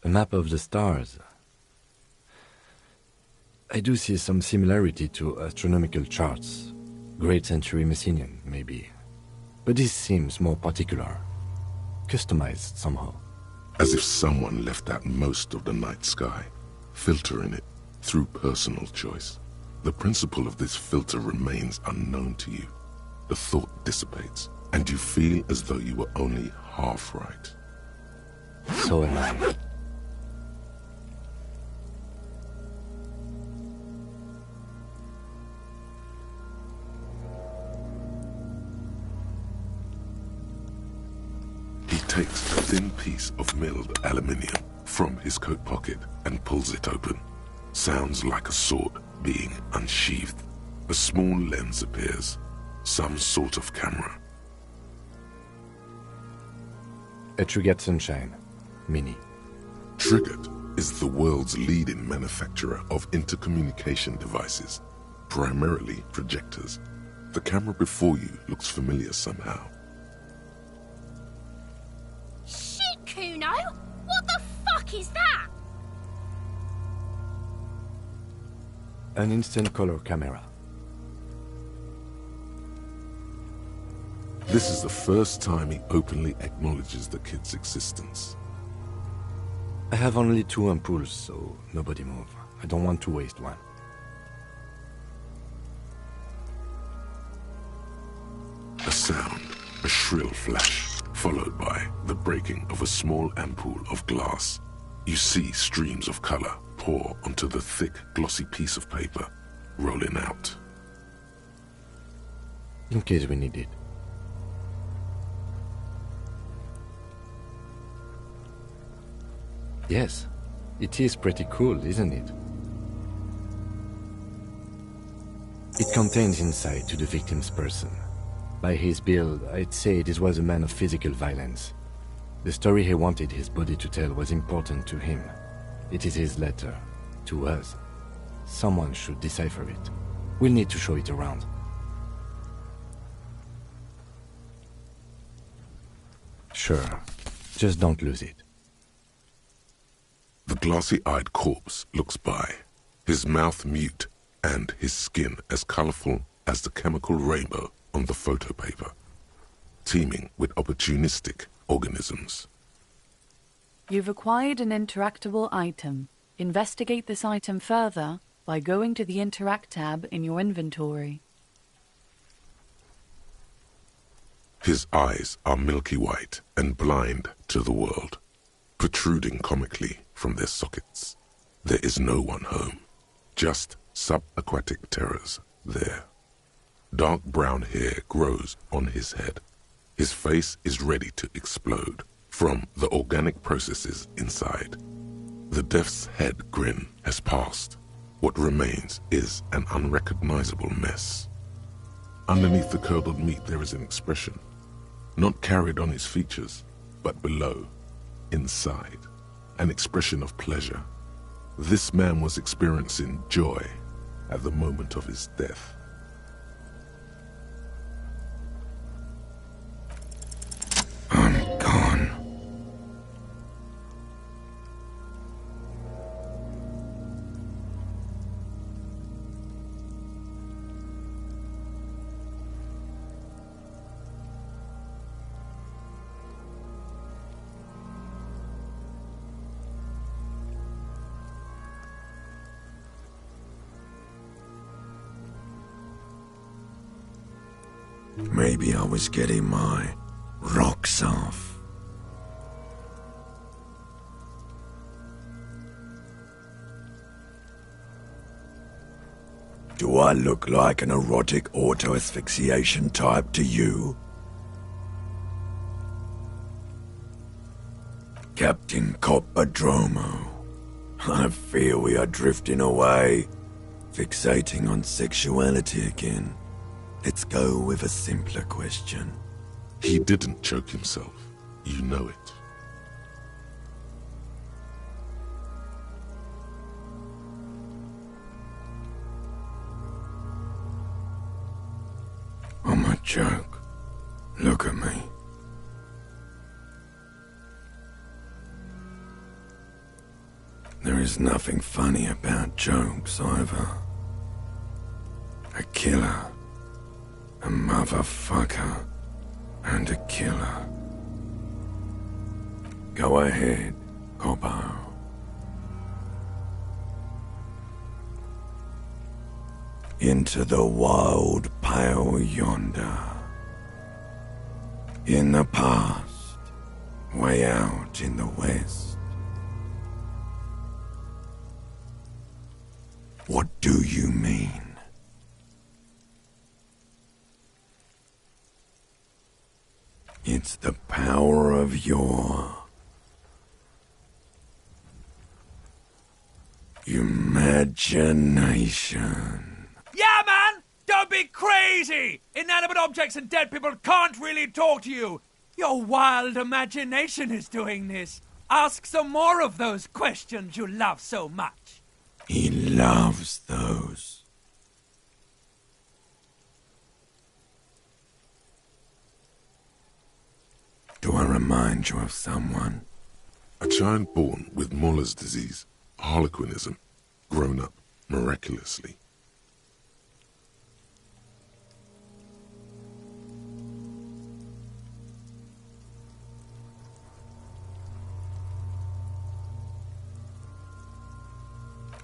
A map of the stars. I do see some similarity to astronomical charts. Great Century Messinian, maybe. But this seems more particular. Customized somehow. As if someone left out most of the night sky, filtering it through personal choice. The principle of this filter remains unknown to you. The thought dissipates, and you feel as though you were only half right. So am I. He takes a thin piece of milled aluminium from his coat pocket and pulls it open. Sounds like a sword being unsheathed. A small lens appears. Some sort of camera. A Trigger Sunshine. Mini. Triggered is the world's leading manufacturer of intercommunication devices, primarily projectors. The camera before you looks familiar somehow. Shit, Kuno! What the fuck is that? An instant color camera. This is the first time he openly acknowledges the kid's existence. I have only 2 ampoules, so nobody move. I don't want to waste one. A sound, a shrill flash, followed by the breaking of a small ampoule of glass. You see streams of color pour onto the thick, glossy piece of paper, rolling out. In case we need it. Yes, it is pretty cool, isn't it? It contains insight to the victim's person. By his build, I'd say this was a man of physical violence. The story he wanted his body to tell was important to him. It is his letter. To us. Someone should decipher it. We'll need to show it around. Sure. Just don't lose it. The glassy-eyed corpse looks by, his mouth mute and his skin as colorful as the chemical rainbow on the photo paper, teeming with opportunistic organisms. You've acquired an interactable item. Investigate this item further by going to the Interact tab in your inventory. His eyes are milky white and blind to the world, protruding comically from their sockets. There is no one home, just subaquatic terrors there. Dark brown hair grows on his head. His face is ready to explode from the organic processes inside. The death's head grin has passed. What remains is an unrecognizable mess. Underneath the curdled meat there is an expression, not carried on his features, but below, inside, an expression of pleasure. This man was experiencing joy at the moment of his death. I'm gone. Maybe I was getting my rocks off. Do I look like an erotic auto-asphyxiation type to you? Captain Coppadromo, I fear we are drifting away, fixating on sexuality again. Let's go with a simpler question. He didn't choke himself. You know it. I'm a joke. Look at me. There is nothing funny about jokes either. A killer, a motherfucker, and a killer. Go ahead, Corpo. Into the wild pale yonder. In the past, way out in the west. What do you mean? It's the power of your imagination. Yeah, man! Don't be crazy! Inanimate objects and dead people can't really talk to you. Your wild imagination is doing this. Ask some more of those questions you love so much. He loves those. Do I remind you of someone? A child born with Muller's disease, Harlequinism, grown up miraculously.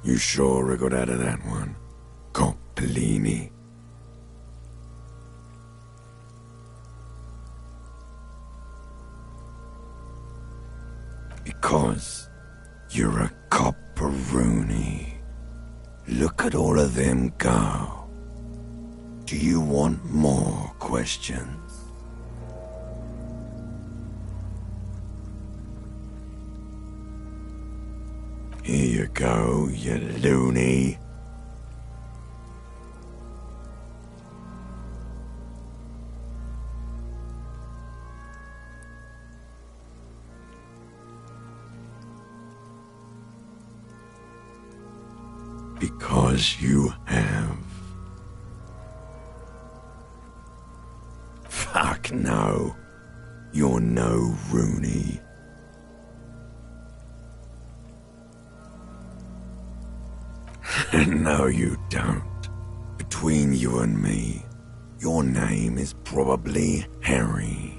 You sure I got out of that one, Coppellini? Because you're a copperoonie. Look at all of them go. Do you want more questions? Here you go, you loony. Because you have. Fuck no. You're no Rooney. No, you don't. Between you and me, your name is probably Harry.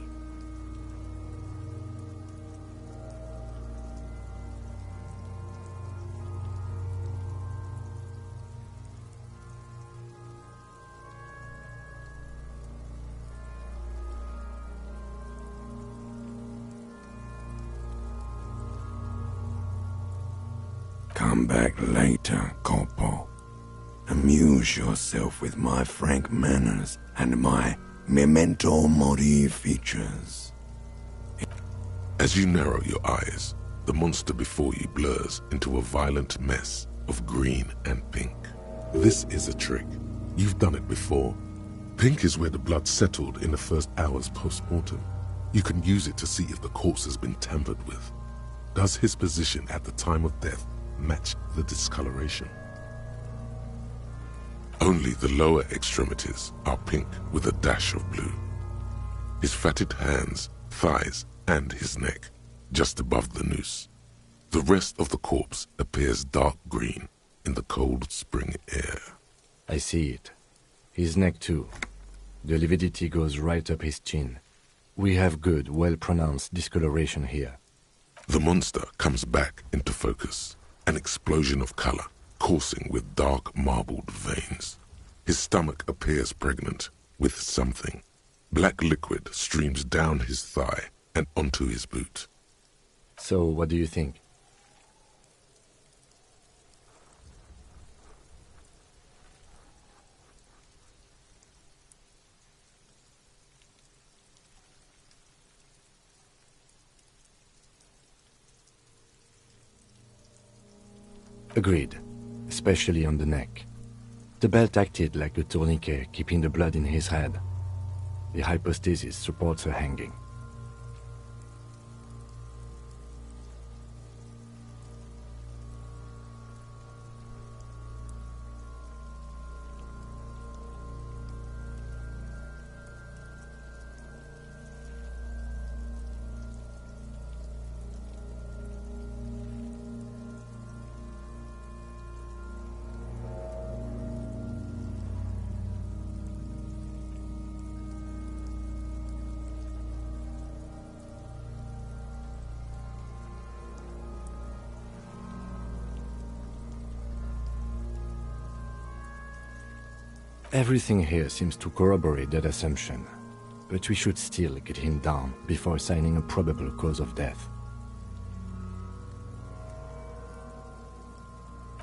Come back later, Corpo. Amuse yourself with my frank manners and my memento mori features. As you narrow your eyes, the monster before you blurs into a violent mess of green and pink. This is a trick. You've done it before. Pink is where the blood settled in the first hours post-mortem. You can use it to see if the corpse has been tampered with. Does his position at the time of death match the discoloration? Only the lower extremities are pink with a dash of blue. His fatted hands, thighs, and his neck, just above the noose. The rest of the corpse appears dark green in the cold spring air. I see it. His neck too. The lividity goes right up his chin. We have good, well-pronounced discoloration here. The monster comes back into focus. An explosion of color, coursing with dark marbled veins. His stomach appears pregnant with something. Black liquid streams down his thigh and onto his boot. So, what do you think? Agreed, especially on the neck. The belt acted like a tourniquet, keeping the blood in his head. The hypostasis supports her hanging. Everything here seems to corroborate that assumption, but we should still get him down before assigning a probable cause of death.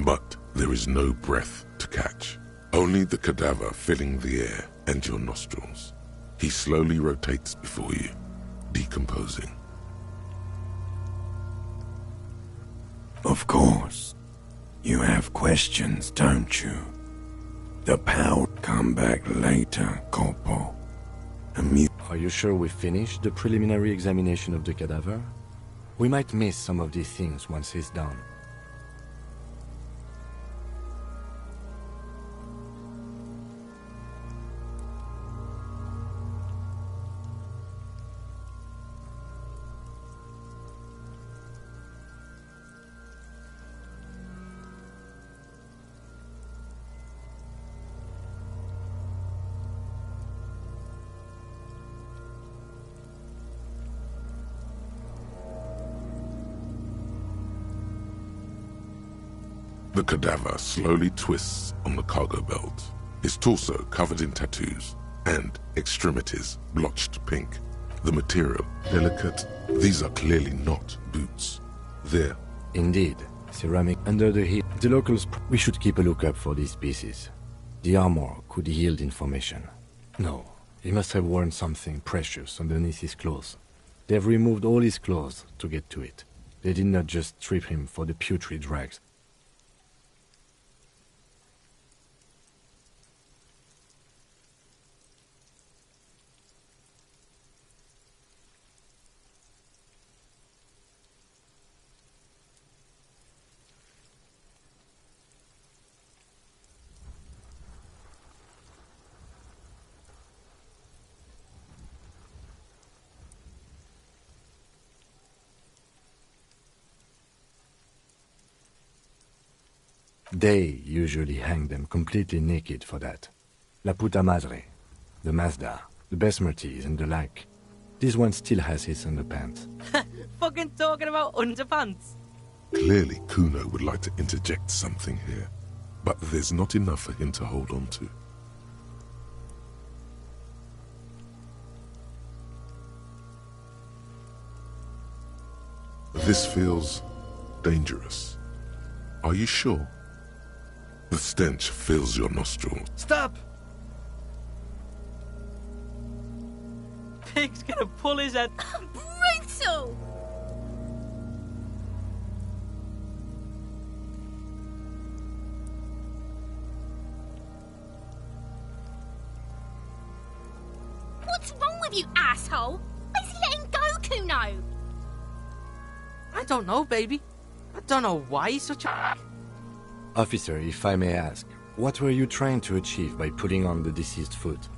But there is no breath to catch. Only the cadaver filling the air and your nostrils. He slowly rotates before you, decomposing. Of course. You have questions, don't you? The power come back later, Corpo. Are you sure we finished the preliminary examination of the cadaver? We might miss some of these things once he's done. The cadaver slowly twists on the cargo belt, his torso covered in tattoos, and extremities blotched pink. The material, delicate. These are clearly not boots. They're... Indeed, ceramic under the heel. The locals... We should keep a lookout for these pieces. The armor could yield information. No, he must have worn something precious underneath his clothes. They've removed all his clothes to get to it. They did not just strip him for the putrid rags. They usually hang them completely naked for that. La puta madre, the Mazda, the Besmerties and the like. This one still has his underpants. Fucking talking about underpants. Clearly Kuno would like to interject something here, but there's not enough for him to hold on to. This feels dangerous. Are you sure? The stench fills your nostrils. Stop! Pig's gonna pull his head. Brutal! What's wrong with you, asshole? Where's he letting go, Kuno? I don't know, baby. I don't know why he's such a... Officer, if I may ask, what were you trying to achieve by putting on the deceased foot?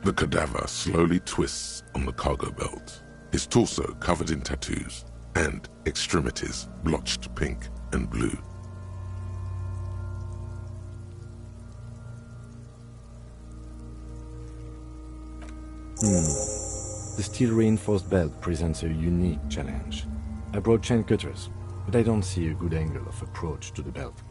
The cadaver slowly twists on the cargo belt, his torso covered in tattoos, and extremities blotched pink and blue. The steel-reinforced belt presents a unique challenge. I brought chain cutters, but I don't see a good angle of approach to the belt.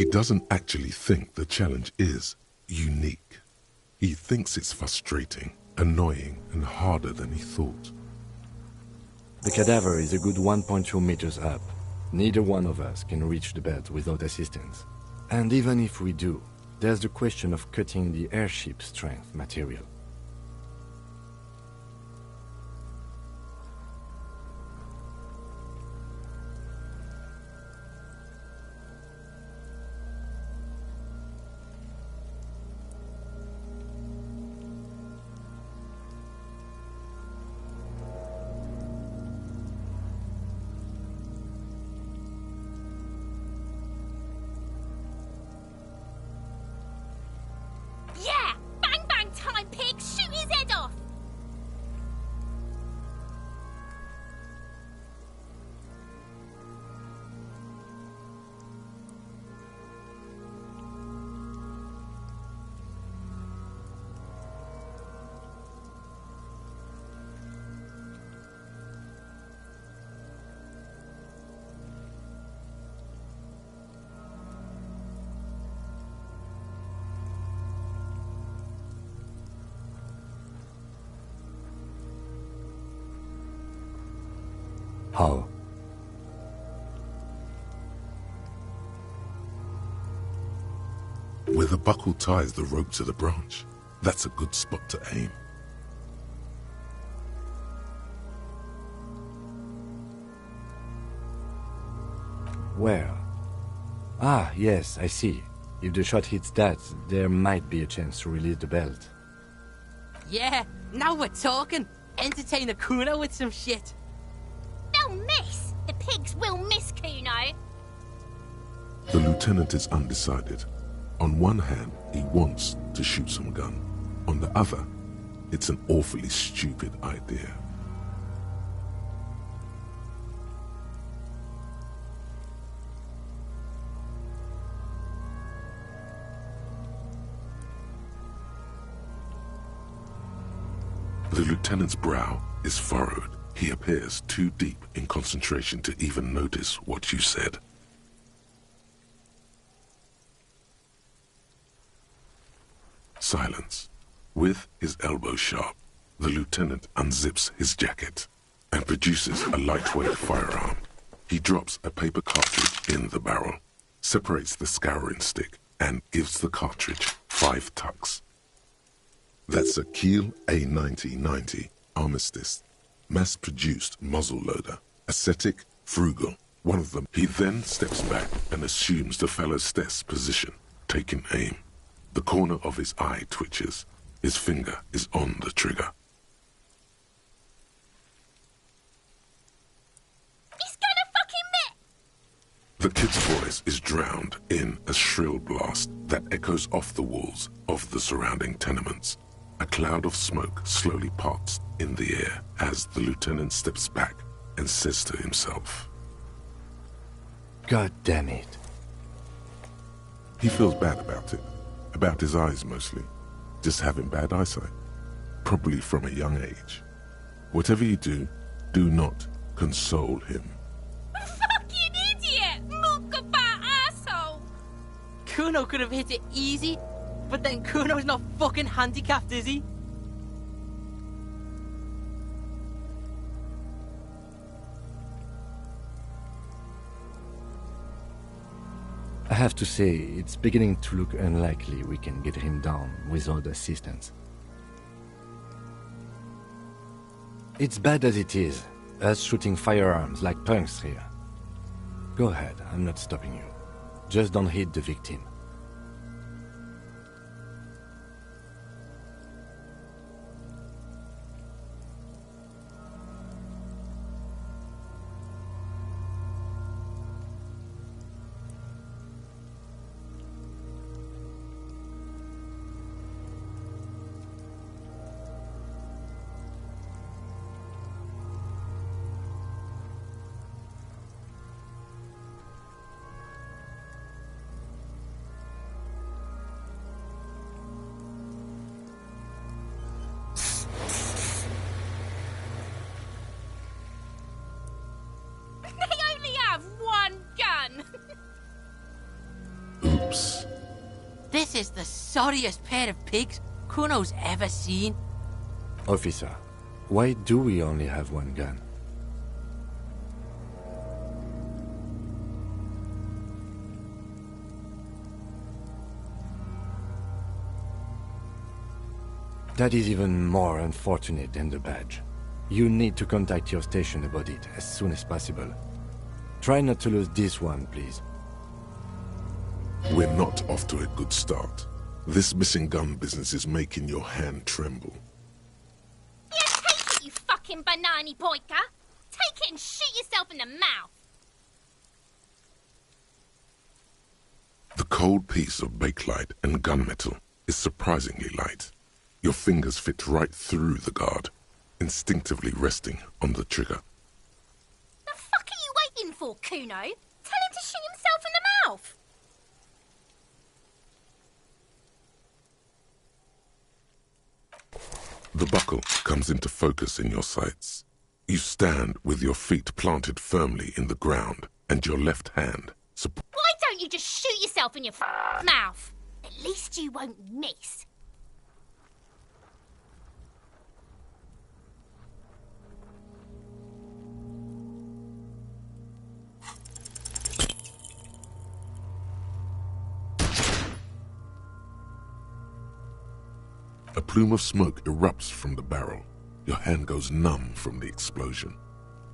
He doesn't actually think the challenge is unique. He thinks it's frustrating, annoying, and harder than he thought. The cadaver is a good 1.2 meters up. Neither one of us can reach the bed without assistance. And even if we do, there's the question of cutting the airship strength material. Yeah! Bang bang time, pig! Shoot his head off! How? Where the buckle ties the rope to the branch, that's a good spot to aim. Where? Ah, yes, I see. If the shot hits that, there might be a chance to release the belt. Yeah, now we're talking. Entertain a Kuno with some shit. They'll miss! The pigs will miss Kuno! The lieutenant is undecided. On one hand, he wants to shoot some gun. On the other, it's an awfully stupid idea. The lieutenant's brow is furrowed. He appears too deep in concentration to even notice what you said. Silence. With his elbow sharp, the lieutenant unzips his jacket and produces a lightweight firearm. He drops a paper cartridge in the barrel, separates the scouring stick, and gives the cartridge 5 tucks. That's a Kiel A9090 Armistice, mass-produced muzzle-loader, ascetic, frugal, one of them. He then steps back and assumes the fellow's desk position, taking aim. The corner of his eye twitches. His finger is on the trigger. He's gonna fucking miss! The kid's voice is drowned in a shrill blast that echoes off the walls of the surrounding tenements. A cloud of smoke slowly parts in the air as the lieutenant steps back and says to himself, God damn it. He feels bad about it. About his eyes mostly. Just having bad eyesight. Probably from a young age. Whatever you do, do not console him. Fucking idiot! Mukabat asshole! Kuno could have hit it easy, but then Kuno's not fucking handicapped, is he? I have to say, it's beginning to look unlikely we can get him down without assistance. It's bad as it is, us shooting firearms like punks here. Go ahead, I'm not stopping you. Just don't hit the victim. This is the sorriest pair of pigs Kuno's ever seen. Officer, why do we only have one gun? That is even more unfortunate than the badge. You need to contact your station about it as soon as possible. Try not to lose this one, please. We're not off to a good start. This missing gun business is making your hand tremble. Yeah, take it, you fucking banani boyka! Take it and shoot yourself in the mouth! The cold piece of bakelite and gunmetal is surprisingly light. Your fingers fit right through the guard, instinctively resting on the trigger. The fuck are you waiting for, Kuno? Tell him to shoot himself in the mouth! The buckle comes into focus in your sights. You stand with your feet planted firmly in the ground and your left hand support. Why don't you just shoot yourself in your mouth? At least you won't miss. A plume of smoke erupts from the barrel. Your hand goes numb from the explosion.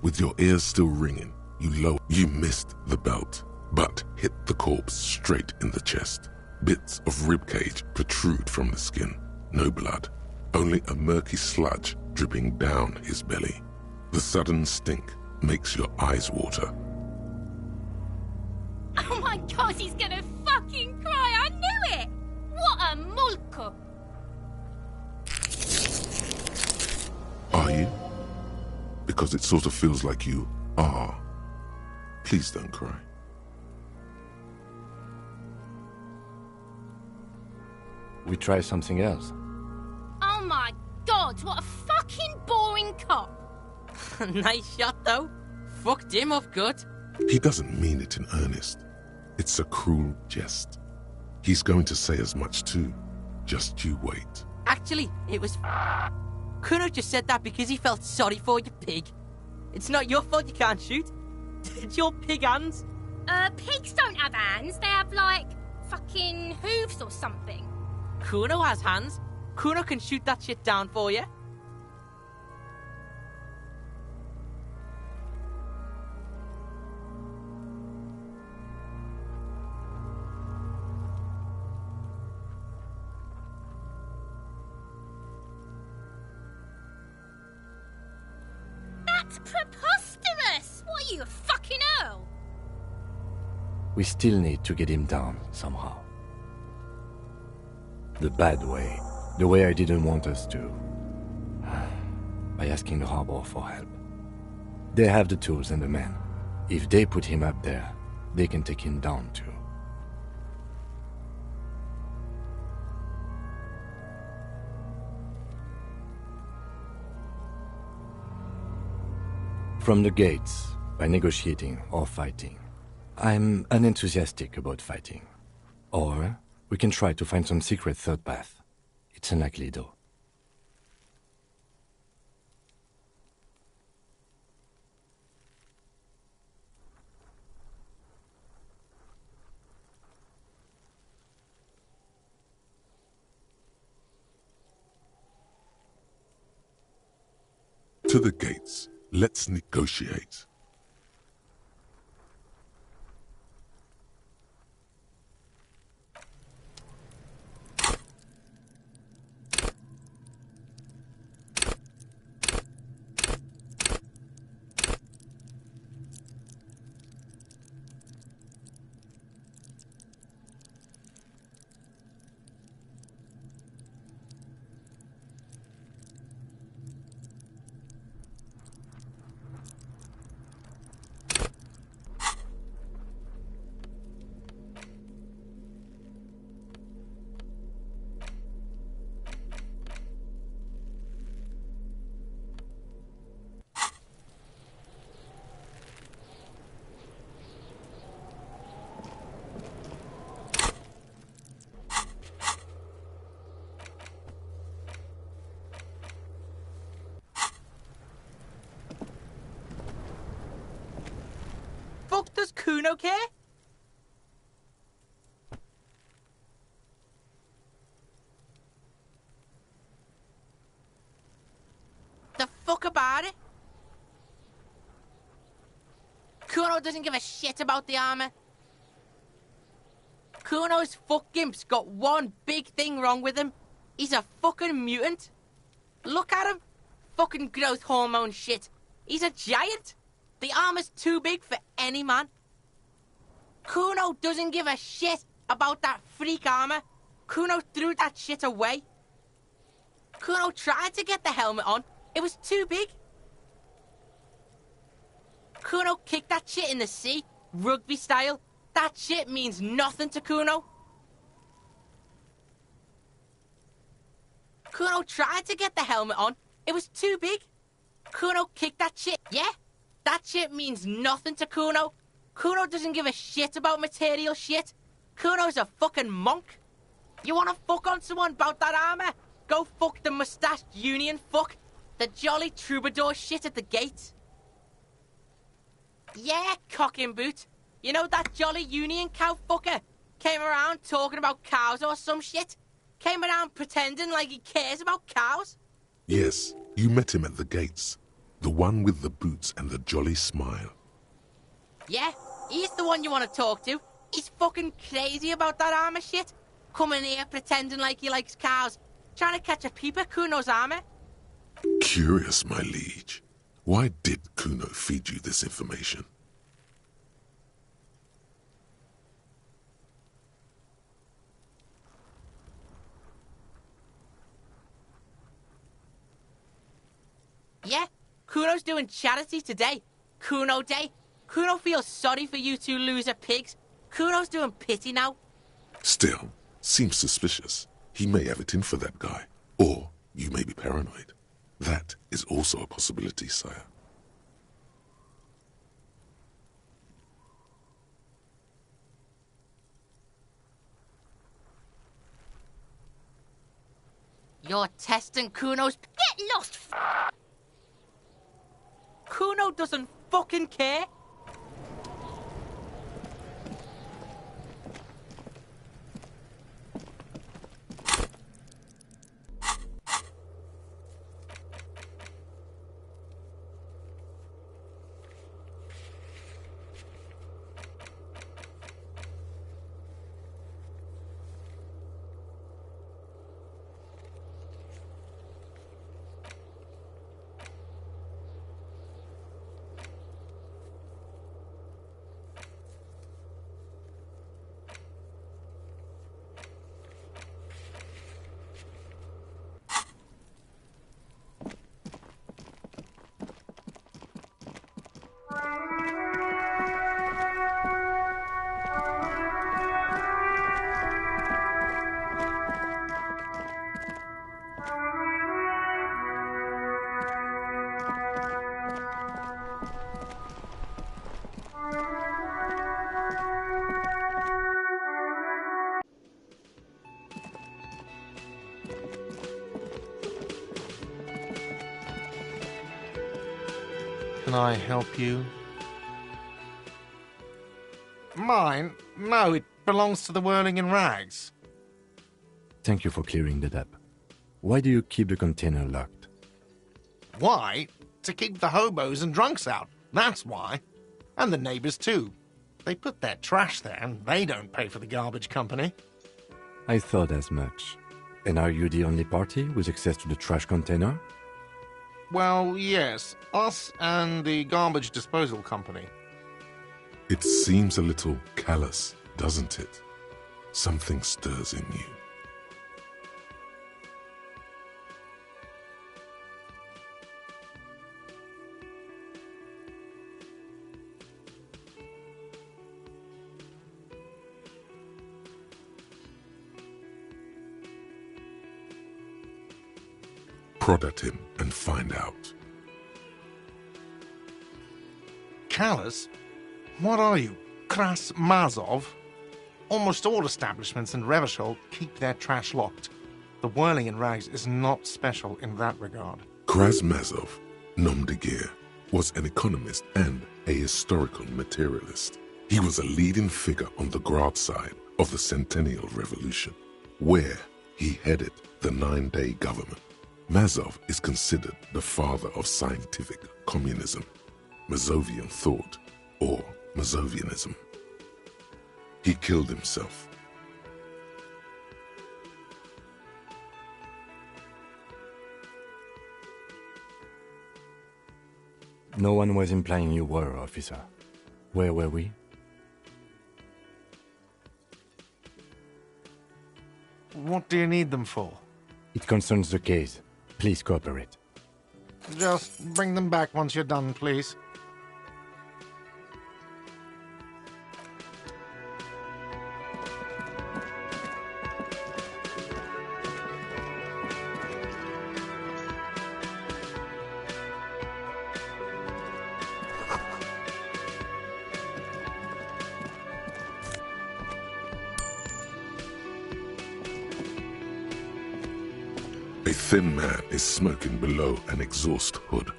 With your ears still ringing, you missed the belt, but hit the corpse straight in the chest. Bits of ribcage protrude from the skin. No blood, only a murky sludge dripping down his belly. The sudden stink makes your eyes water. Oh my god, he's gonna fucking cry! I knew it! What a mulko! Are you? Because it sort of feels like you are. Please don't cry. We try something else. Oh my god, what a fucking boring cop! Nice shot, though. Fucked him up good. He doesn't mean it in earnest. It's a cruel jest. He's going to say as much too. Just you wait. Actually, it was... Kuno just said that because he felt sorry for you, pig. It's not your fault you can't shoot. It's your pig hands. Pigs don't have hands. They have, like, fucking hooves or something. Kuno has hands. Kuno can shoot that shit down for you. That's preposterous! What are you, a fucking earl? We still need to get him down, somehow. The bad way. The way I didn't want us to. By asking the Harbor for help. They have the tools and the men. If they put him up there, they can take him down too. From the gates, by negotiating or fighting. I'm unenthusiastic about fighting. Or we can try to find some secret third path. It's unlikely though. To the gates. Let's negotiate. Kuno care? The fuck about it? Kuno doesn't give a shit about the armor. Kuno's fuck gimp's got one big thing wrong with him. He's a fucking mutant. Look at him. Fucking growth hormone shit. He's a giant. The armor's too big for any man. Kuno doesn't give a shit about that freak armor. Kuno threw that shit away. Kuno tried to get the helmet on. It was too big. Kuno kicked that shit in the sea, rugby style. That shit means nothing to Kuno. Kuno tried to get the helmet on. It was too big. Kuno kicked that shit. Yeah? That shit means nothing to Kuno. Kuno doesn't give a shit about material shit. Kuno's a fucking monk. You wanna fuck on someone about that armor? Go fuck the mustached union fuck. The jolly troubadour shit at the gate. Yeah, cocking boot. You know that jolly union cow fucker? Came around talking about cows or some shit? Came around pretending like he cares about cows? Yes, you met him at the gates. The one with the boots and the jolly smile. Yeah, he's the one you want to talk to. He's fucking crazy about that armor shit. Coming here pretending like he likes cows. Trying to catch a peep at Kuno's armor. Curious, my liege. Why did Kuno feed you this information? Yeah, Kuno's doing charity today. Kuno Day. Kuno feels sorry for you two loser pigs. Kuno's doing pity now. Still, seems suspicious. He may have it in for that guy. Or you may be paranoid. That is also a possibility, sire. You're testing Kuno's... Get lost! Kuno doesn't fucking care. Can I help you? Mine? No, it belongs to the Whirling in Rags. Thank you for clearing that up. Why do you keep the container locked? Why? To keep the hobos and drunks out. That's why. And the neighbors too. They put their trash there and they don't pay for the garbage company. I thought as much. And are you the only party with access to the trash container? Well, yes. Us and the garbage disposal company. It seems a little callous, doesn't it? Something stirs in you. Prod at him and find out. Callous? What are you, Kras Mazov? Almost all establishments in Revachol keep their trash locked. The Whirling in Rags is not special in that regard. Krasmazov, nom de guerre, was an economist and a historical materialist. He was a leading figure on the Grad side of the Centennial Revolution, where he headed the 9-day government. Mazov is considered the father of scientific communism, Mazovian thought, or Mazovianism. He killed himself. No one was implying you were, officer. Where were we? What do you need them for? It concerns the case. Please cooperate. Just bring them back once you're done, please. A thin man is smoking below an exhaust hood,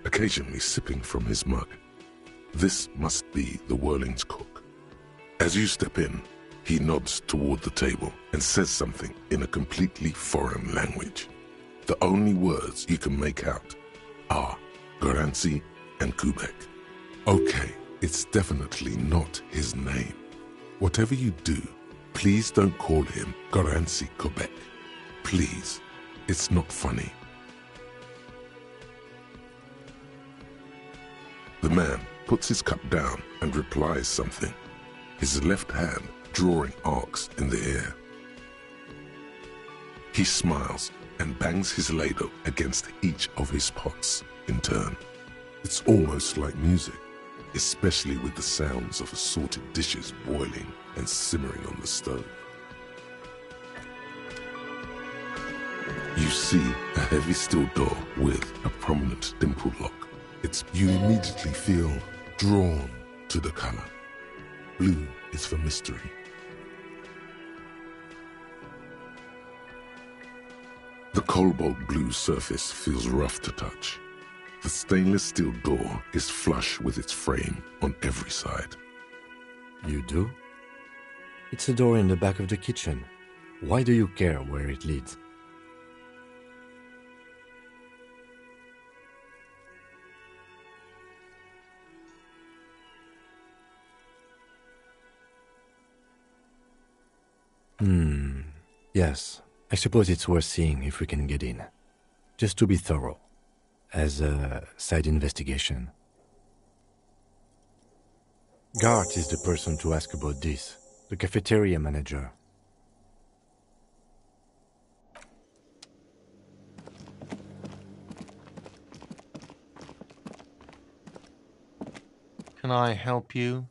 occasionally sipping from his mug. This must be the Whirling's cook. As you step in, he nods toward the table and says something in a completely foreign language. The only words you can make out are Goranci and Kubek. Okay, it's definitely not his name. Whatever you do, please don't call him Goranci Kubek. Please. It's not funny. The man puts his cup down and replies something, his left hand drawing arcs in the air. He smiles and bangs his ladle against each of his pots in turn. It's almost like music, especially with the sounds of assorted dishes boiling and simmering on the stove. You see a heavy steel door with a prominent dimple lock. You immediately feel drawn to the color. Blue is for mystery. The cobalt blue surface feels rough to touch. The stainless steel door is flush with its frame on every side. You do? It's a door in the back of the kitchen. Why do you care where it leads? Yes, I suppose it's worth seeing if we can get in. Just to be thorough, as a side investigation. Gart is the person to ask about this, the cafeteria manager. Can I help you?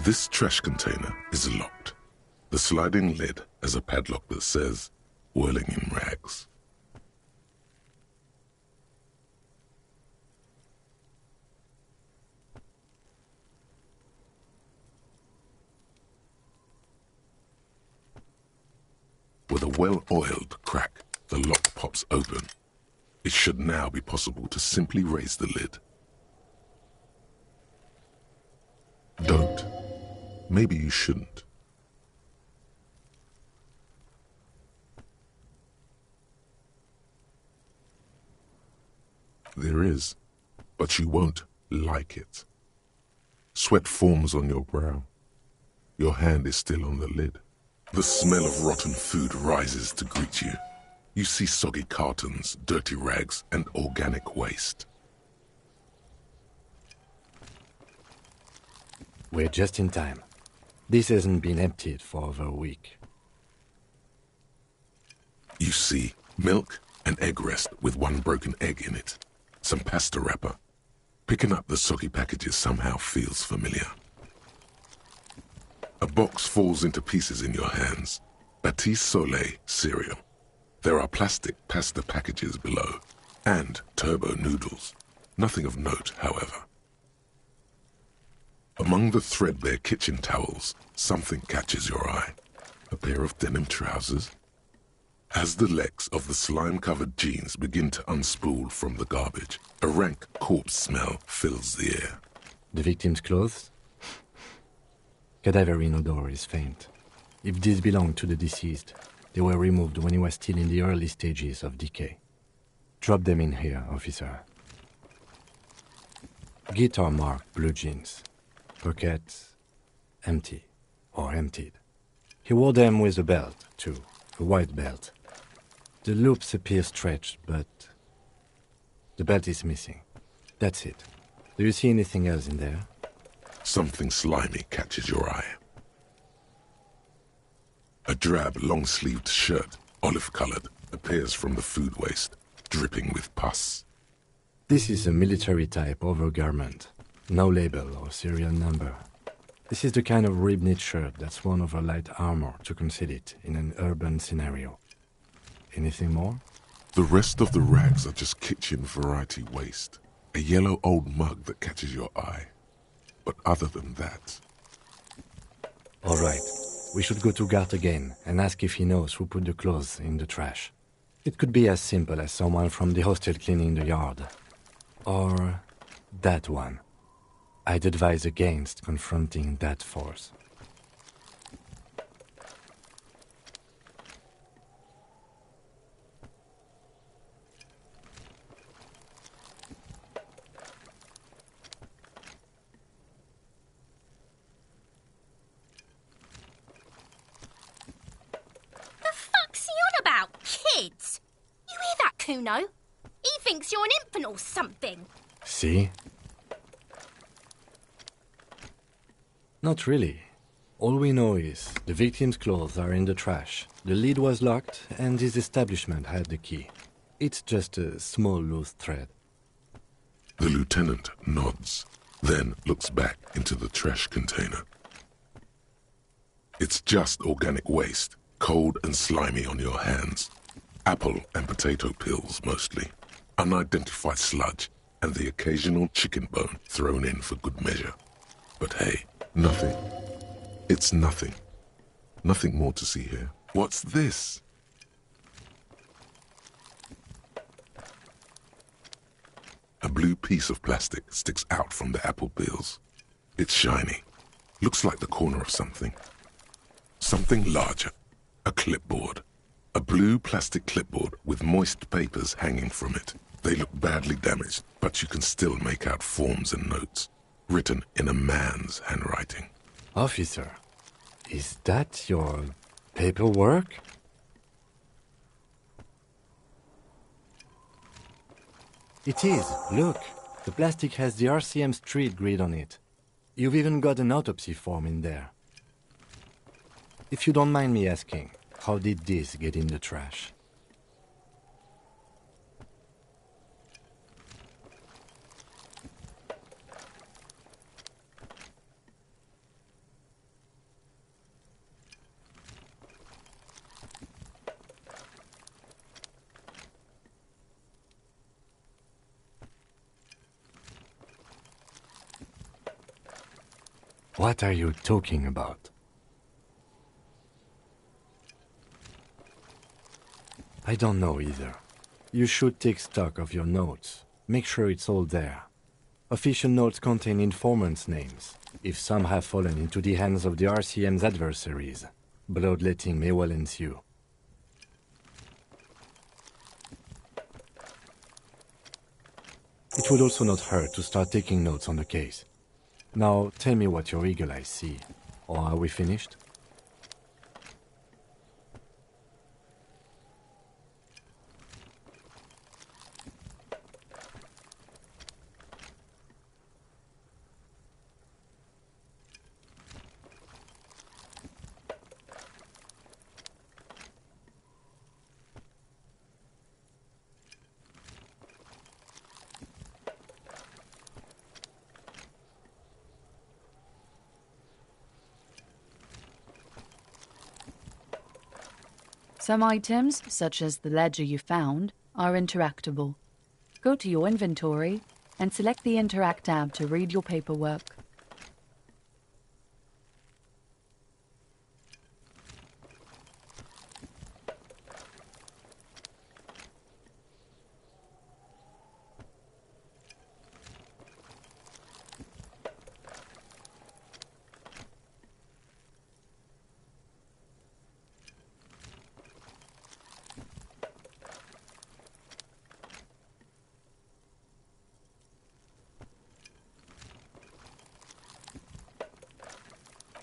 This trash container is locked. The sliding lid has a padlock that says, "Whirling in Rags." With a well-oiled crack, the lock pops open. It should now be possible to simply raise the lid. Don't. Maybe you shouldn't. There is, but you won't like it. Sweat forms on your brow. Your hand is still on the lid. The smell of rotten food rises to greet you. You see soggy cartons, dirty rags, and organic waste. We're just in time. This hasn't been emptied for over a week. You see milk, An egg rest with one broken egg in it. Some pasta wrapper. Picking up the soggy packages somehow feels familiar. A box falls into pieces in your hands. Baptiste Soleil cereal. There are plastic pasta packages below. And turbo noodles. Nothing of note, however. Among the threadbare kitchen towels, something catches your eye. A pair of denim trousers. As the legs of the slime-covered jeans begin to unspool from the garbage, a rank corpse smell fills the air. The victim's clothes? Cadaverine odor is faint. If these belong to the deceased, they were removed when he was still in the early stages of decay. Drop them in here, officer. Guitar-marked blue jeans. Pockets empty or emptied. He wore them with a belt, too, a white belt. The loops appear stretched, but the belt is missing. That's it. Do you see anything else in there? Something slimy catches your eye. A drab, long-sleeved shirt, olive-colored, appears from the food waste, dripping with pus. This is a military-type overgarment. No label or serial number. This is the kind of rib-knit shirt that's worn over light armor to conceal it in an urban scenario. Anything more? The rest of the rags are just kitchen variety waste. A yellow old mug that catches your eye. But other than that... All right. We should go to Gart again and ask if he knows who put the clothes in the trash. It could be as simple as someone from the hostel cleaning the yard. Or that one. I'd advise against confronting that force. The fuck's he on about, kids? You hear that, Kuno? He thinks you're an infant or something. See? Not really. All we know is the victim's clothes are in the trash, the lid was locked, and his establishment had the key. It's just a small loose thread. The lieutenant nods, then looks back into the trash container. It's just organic waste, cold and slimy on your hands. Apple and potato peels, mostly. Unidentified sludge, and the occasional chicken bone thrown in for good measure. But hey, nothing. It's nothing. Nothing more to see here. What's this? A blue piece of plastic sticks out from the apple peels. It's shiny. Looks like the corner of something. Something larger. A clipboard. A blue plastic clipboard with moist papers hanging from it. They look badly damaged, but you can still make out forms and notes, written in a man's handwriting. Officer, is that your paperwork? It is. Look, the plastic has the RCM street grid on it. You've even got an autopsy form in there. If you don't mind me asking, how did this get in the trash? What are you talking about? I don't know either. You should take stock of your notes. Make sure it's all there. Official notes contain informants' names. If some have fallen into the hands of the RCM's adversaries, bloodletting may well ensue. It would also not hurt to start taking notes on the case. Now, tell me what your eagle eyes see. Or are we finished? Some items, such as the ledger you found, are interactable. Go to your inventory and select the Interact tab to read your paperwork.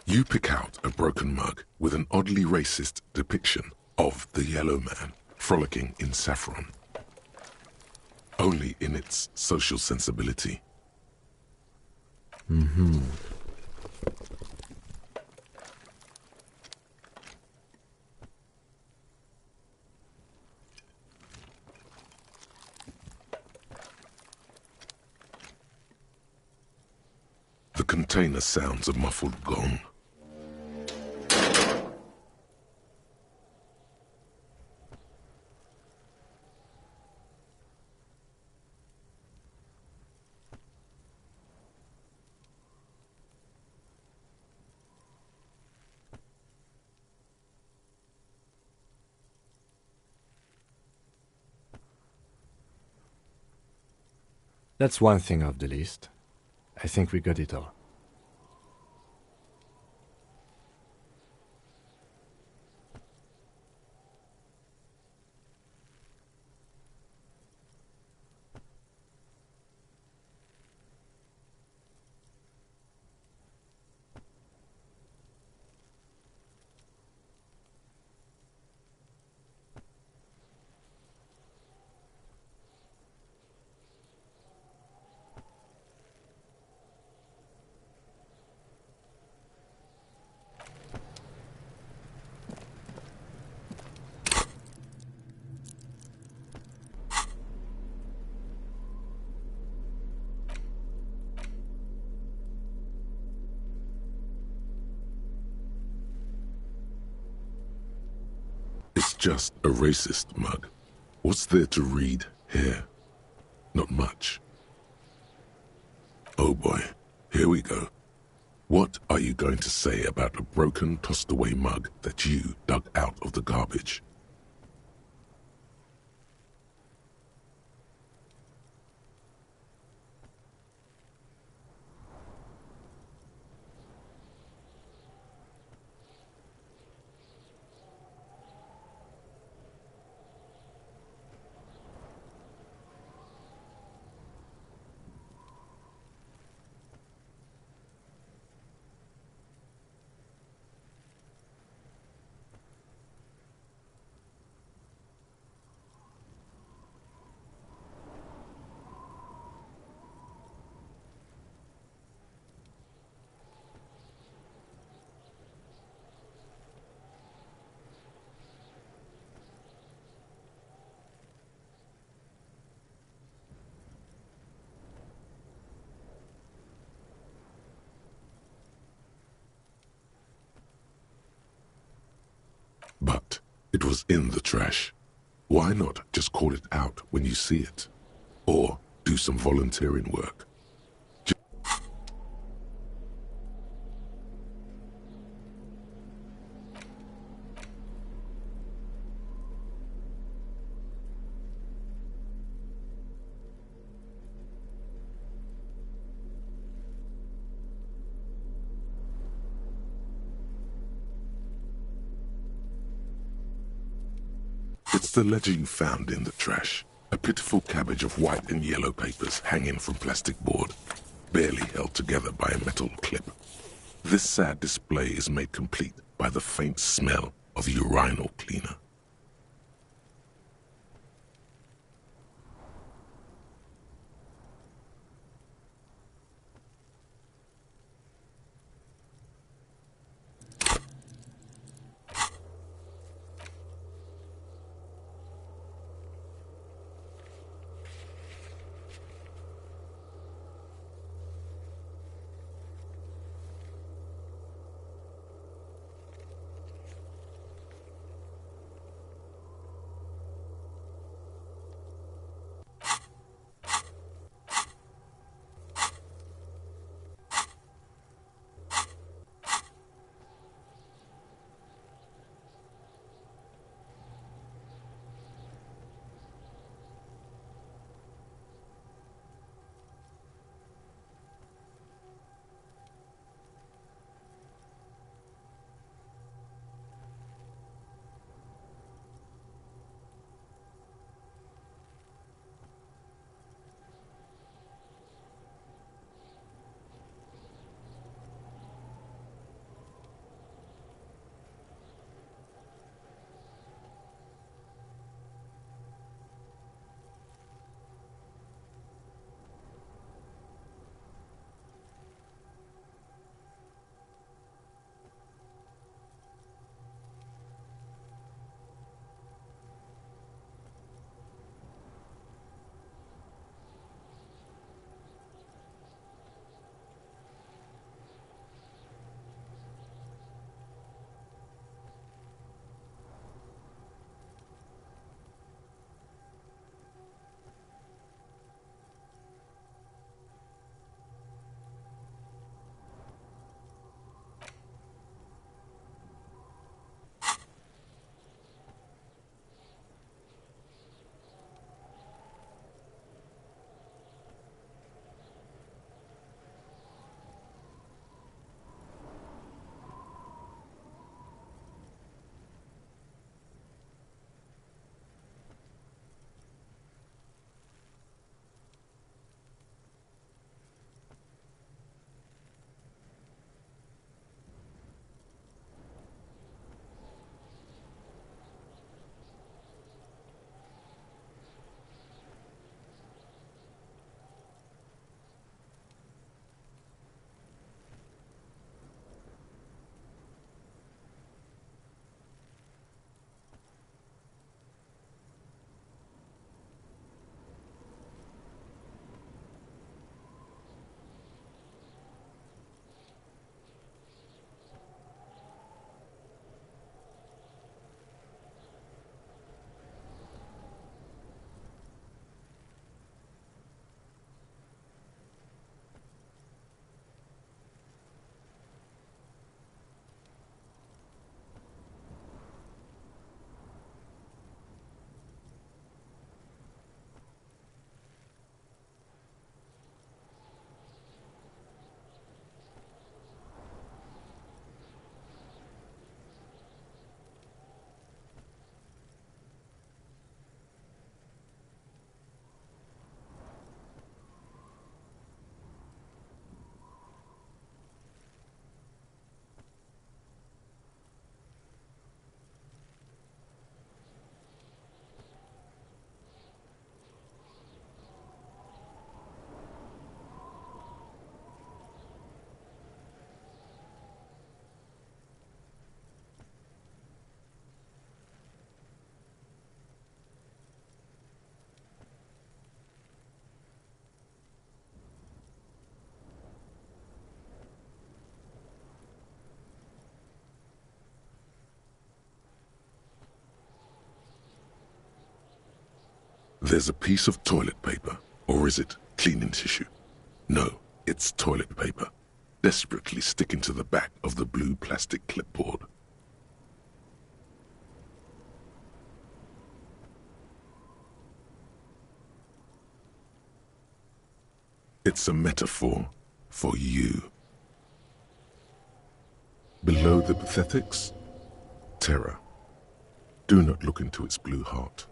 You pick out a broken mug with an oddly racist depiction of the Yellow Man frolicking in saffron. Only in its social sensibility. The container sounds a muffled gong. That's one thing off the list. I think we got it all. It's just a racist mug. What's there to read here? Not much. Oh boy, here we go. What are you going to say about a broken, tossed-away mug that you dug out of the garbage? But it was in the trash. Why not just call it out when you see it? Or do some volunteering work? It's the ledger you found in the trash. A pitiful cabbage of white and yellow papers hanging from plastic board, barely held together by a metal clip. This sad display is made complete by the faint smell of urinal cleaner. There's a piece of toilet paper, or is it cleaning tissue? No, it's toilet paper, desperately sticking to the back of the blue plastic clipboard. It's a metaphor for you. Below the pathetics, terror. Do not look into its blue heart.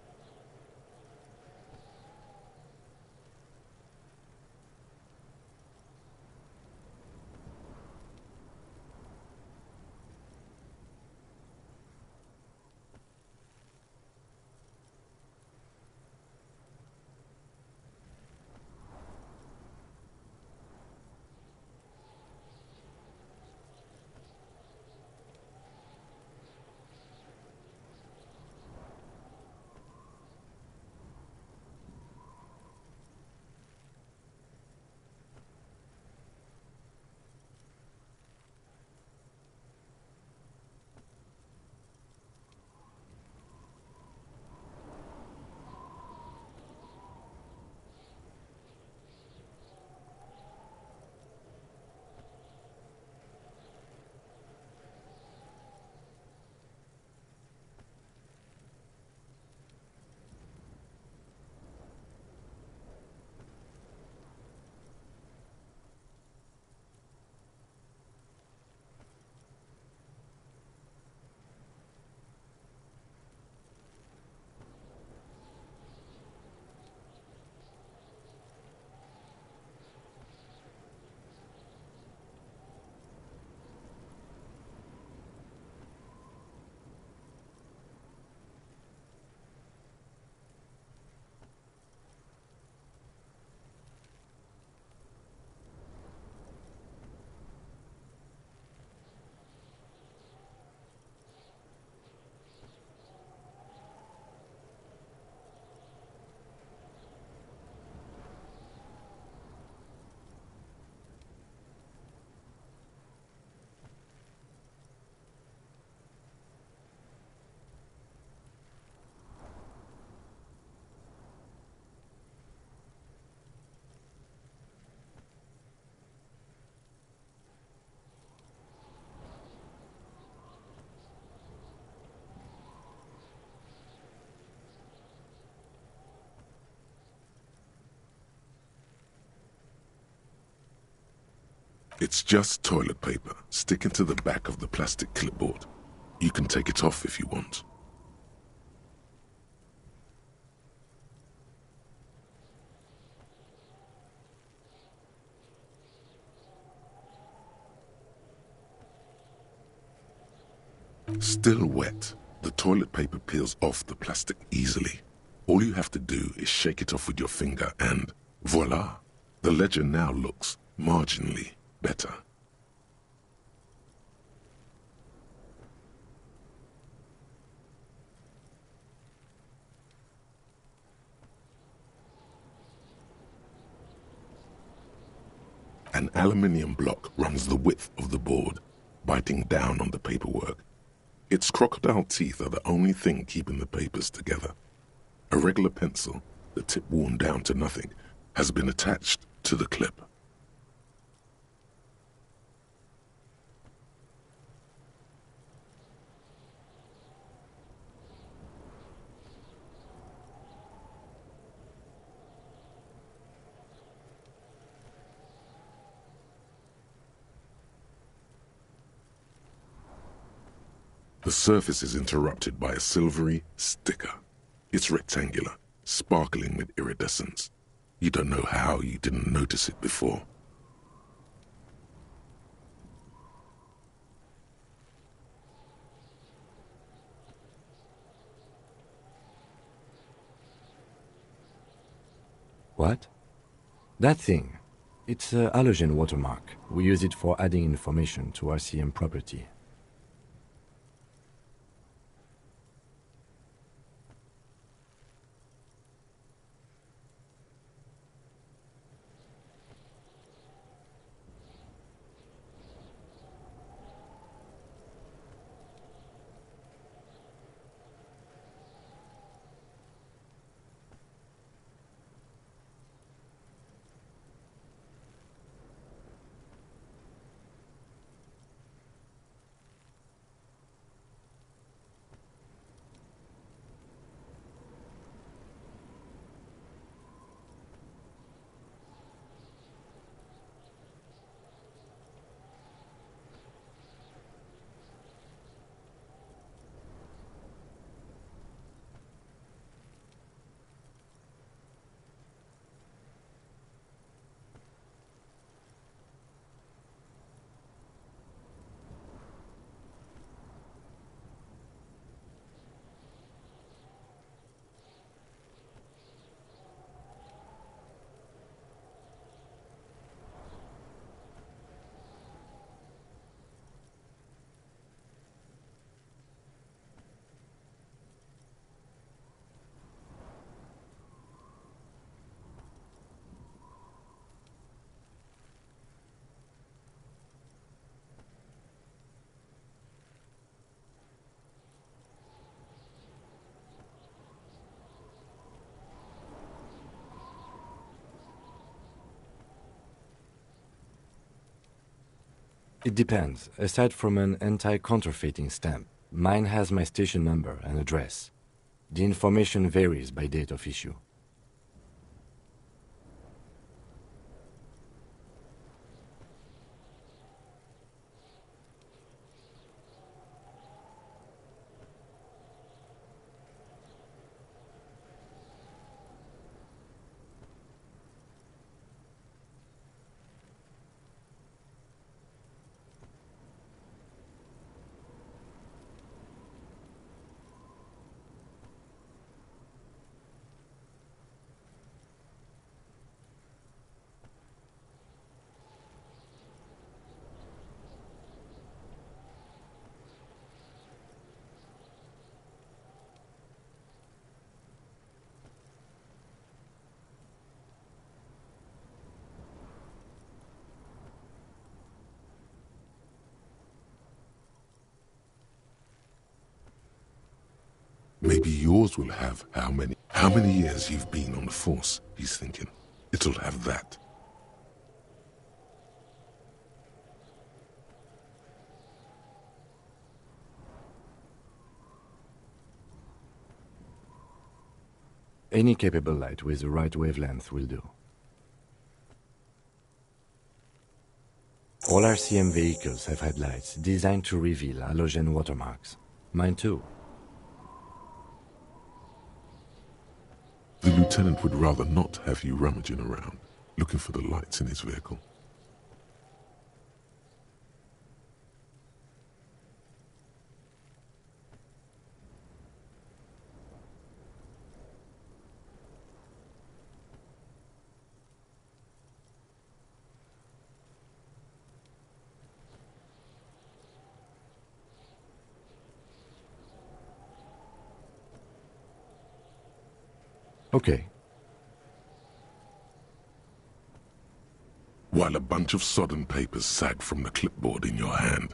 It's just toilet paper sticking to the back of the plastic clipboard. You can take it off if you want. Still wet, the toilet paper peels off the plastic easily. All you have to do is shake it off with your finger and voila! The ledger now looks marginally better. An aluminium block runs the width of the board, biting down on the paperwork. Its crocodile teeth are the only thing keeping the papers together. A regular pencil, the tip worn down to nothing, has been attached to the clip. The surface is interrupted by a silvery sticker. It's rectangular, sparkling with iridescence. You don't know how you didn't notice it before. What? That thing. It's a halogen watermark. We use it for adding information to RCM property. It depends. Aside from an anti-counterfeiting stamp, mine has my station number and address. The information varies by date of issue. Maybe yours will have how many years you've been on the force, he's thinking. It'll have that. Any capable light with the right wavelength will do. All RCM vehicles have headlights designed to reveal halogen watermarks. Mine too. The lieutenant would rather not have you rummaging around, looking for the lights in his vehicle. Okay. While a bunch of sodden papers sag from the clipboard in your hand,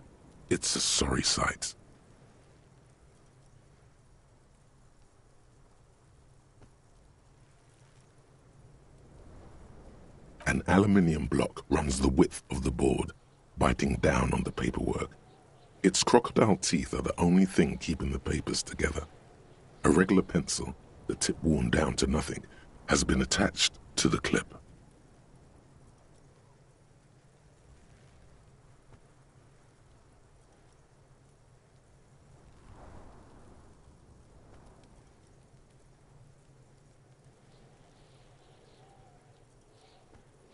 it's a sorry sight. An aluminium block runs the width of the board, biting down on the paperwork. Its crocodile teeth are the only thing keeping the papers together. A regular pencil, the tip worn down to nothing, has been attached to the clip.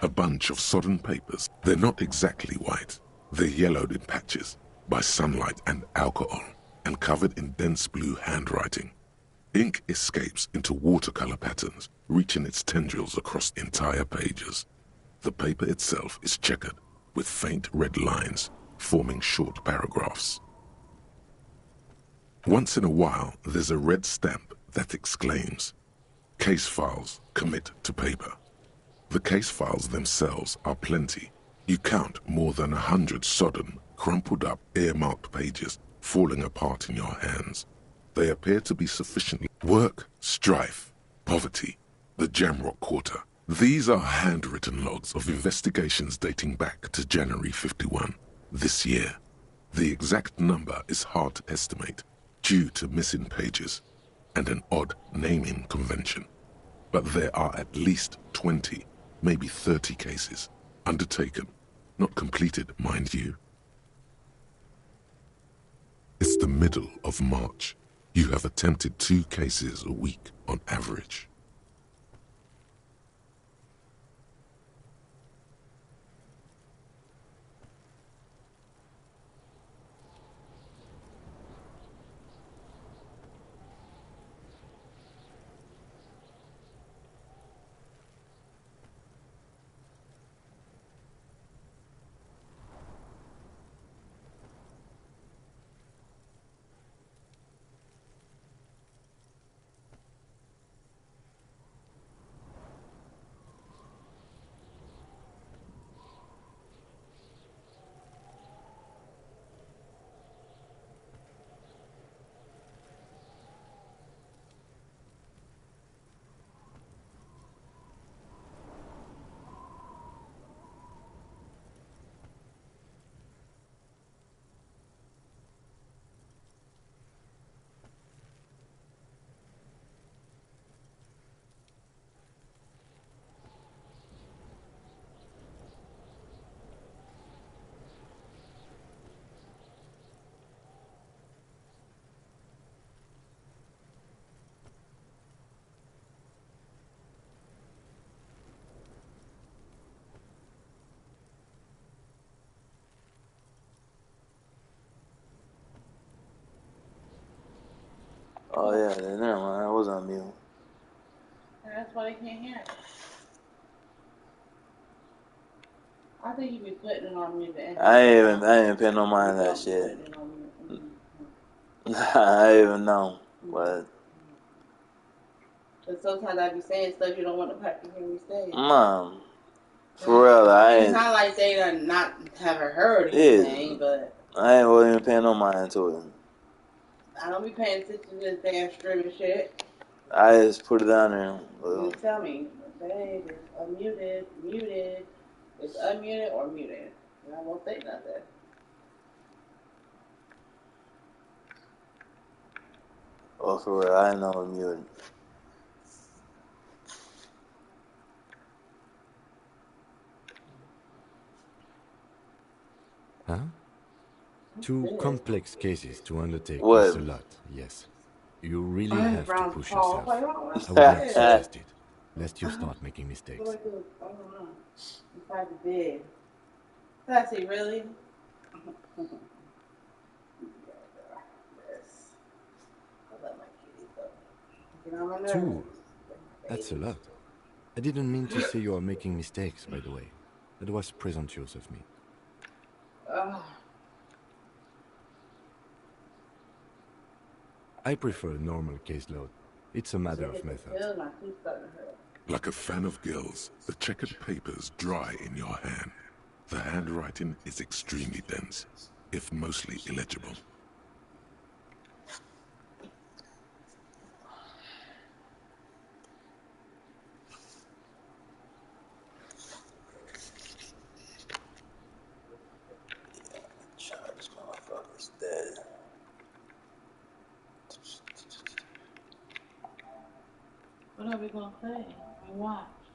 A bunch of sodden papers. They're not exactly white. They're yellowed in patches by sunlight and alcohol, and covered in dense blue handwriting. Ink escapes into watercolor patterns, reaching its tendrils across entire pages. The paper itself is checkered, with faint red lines forming short paragraphs. Once in a while, there's a red stamp that exclaims, "Case files commit to paper." The case files themselves are plenty. You count more than 100 sodden, crumpled up, earmarked pages falling apart in your hands. They appear to be sufficiently work, strife, poverty, the Jamrock Quarter. These are handwritten logs of investigations dating back to January 51, this year. The exact number is hard to estimate due to missing pages and an odd naming convention. But there are at least 20, maybe 30 cases undertaken, not completed, mind you. It's the middle of March. You have attempted 2 cases a week on average. Oh yeah, then never mind. I was on mute. And that's why they can't hear it. I think you be putting it on mute. I ain't paying no mind to that shit. I ain't even know, but. But sometimes I be saying stuff you don't want the people to hear me say. Mom, for real, I ain't. It's not like they done not haven't heard anything, but I ain't even paying no mind to it. I don't be paying attention to this damn streaming shit. I just put it on there. You tell me, babe, it's unmuted, muted, it's unmuted or muted. And I won't say nothing. Oh, for real, I know I'm muted. Huh? Two complex cases to undertake What? is a lot, yes. You really have to push yourself. I would What not suggest it, lest you start making mistakes. do I do? I don't know. Inside the bed. Sassy, really? Yes. I love my kitties though. Get on my nerves. Two? That's a lot. I didn't mean to say you are making mistakes, by the way. That was presumptuous of me. I prefer a normal caseload. It's a matter of method. Like a fan of gills, the checkered papers dry in your hand. The handwriting is extremely dense, if mostly illegible. This motherfucker's dead. What are we gonna play? And why?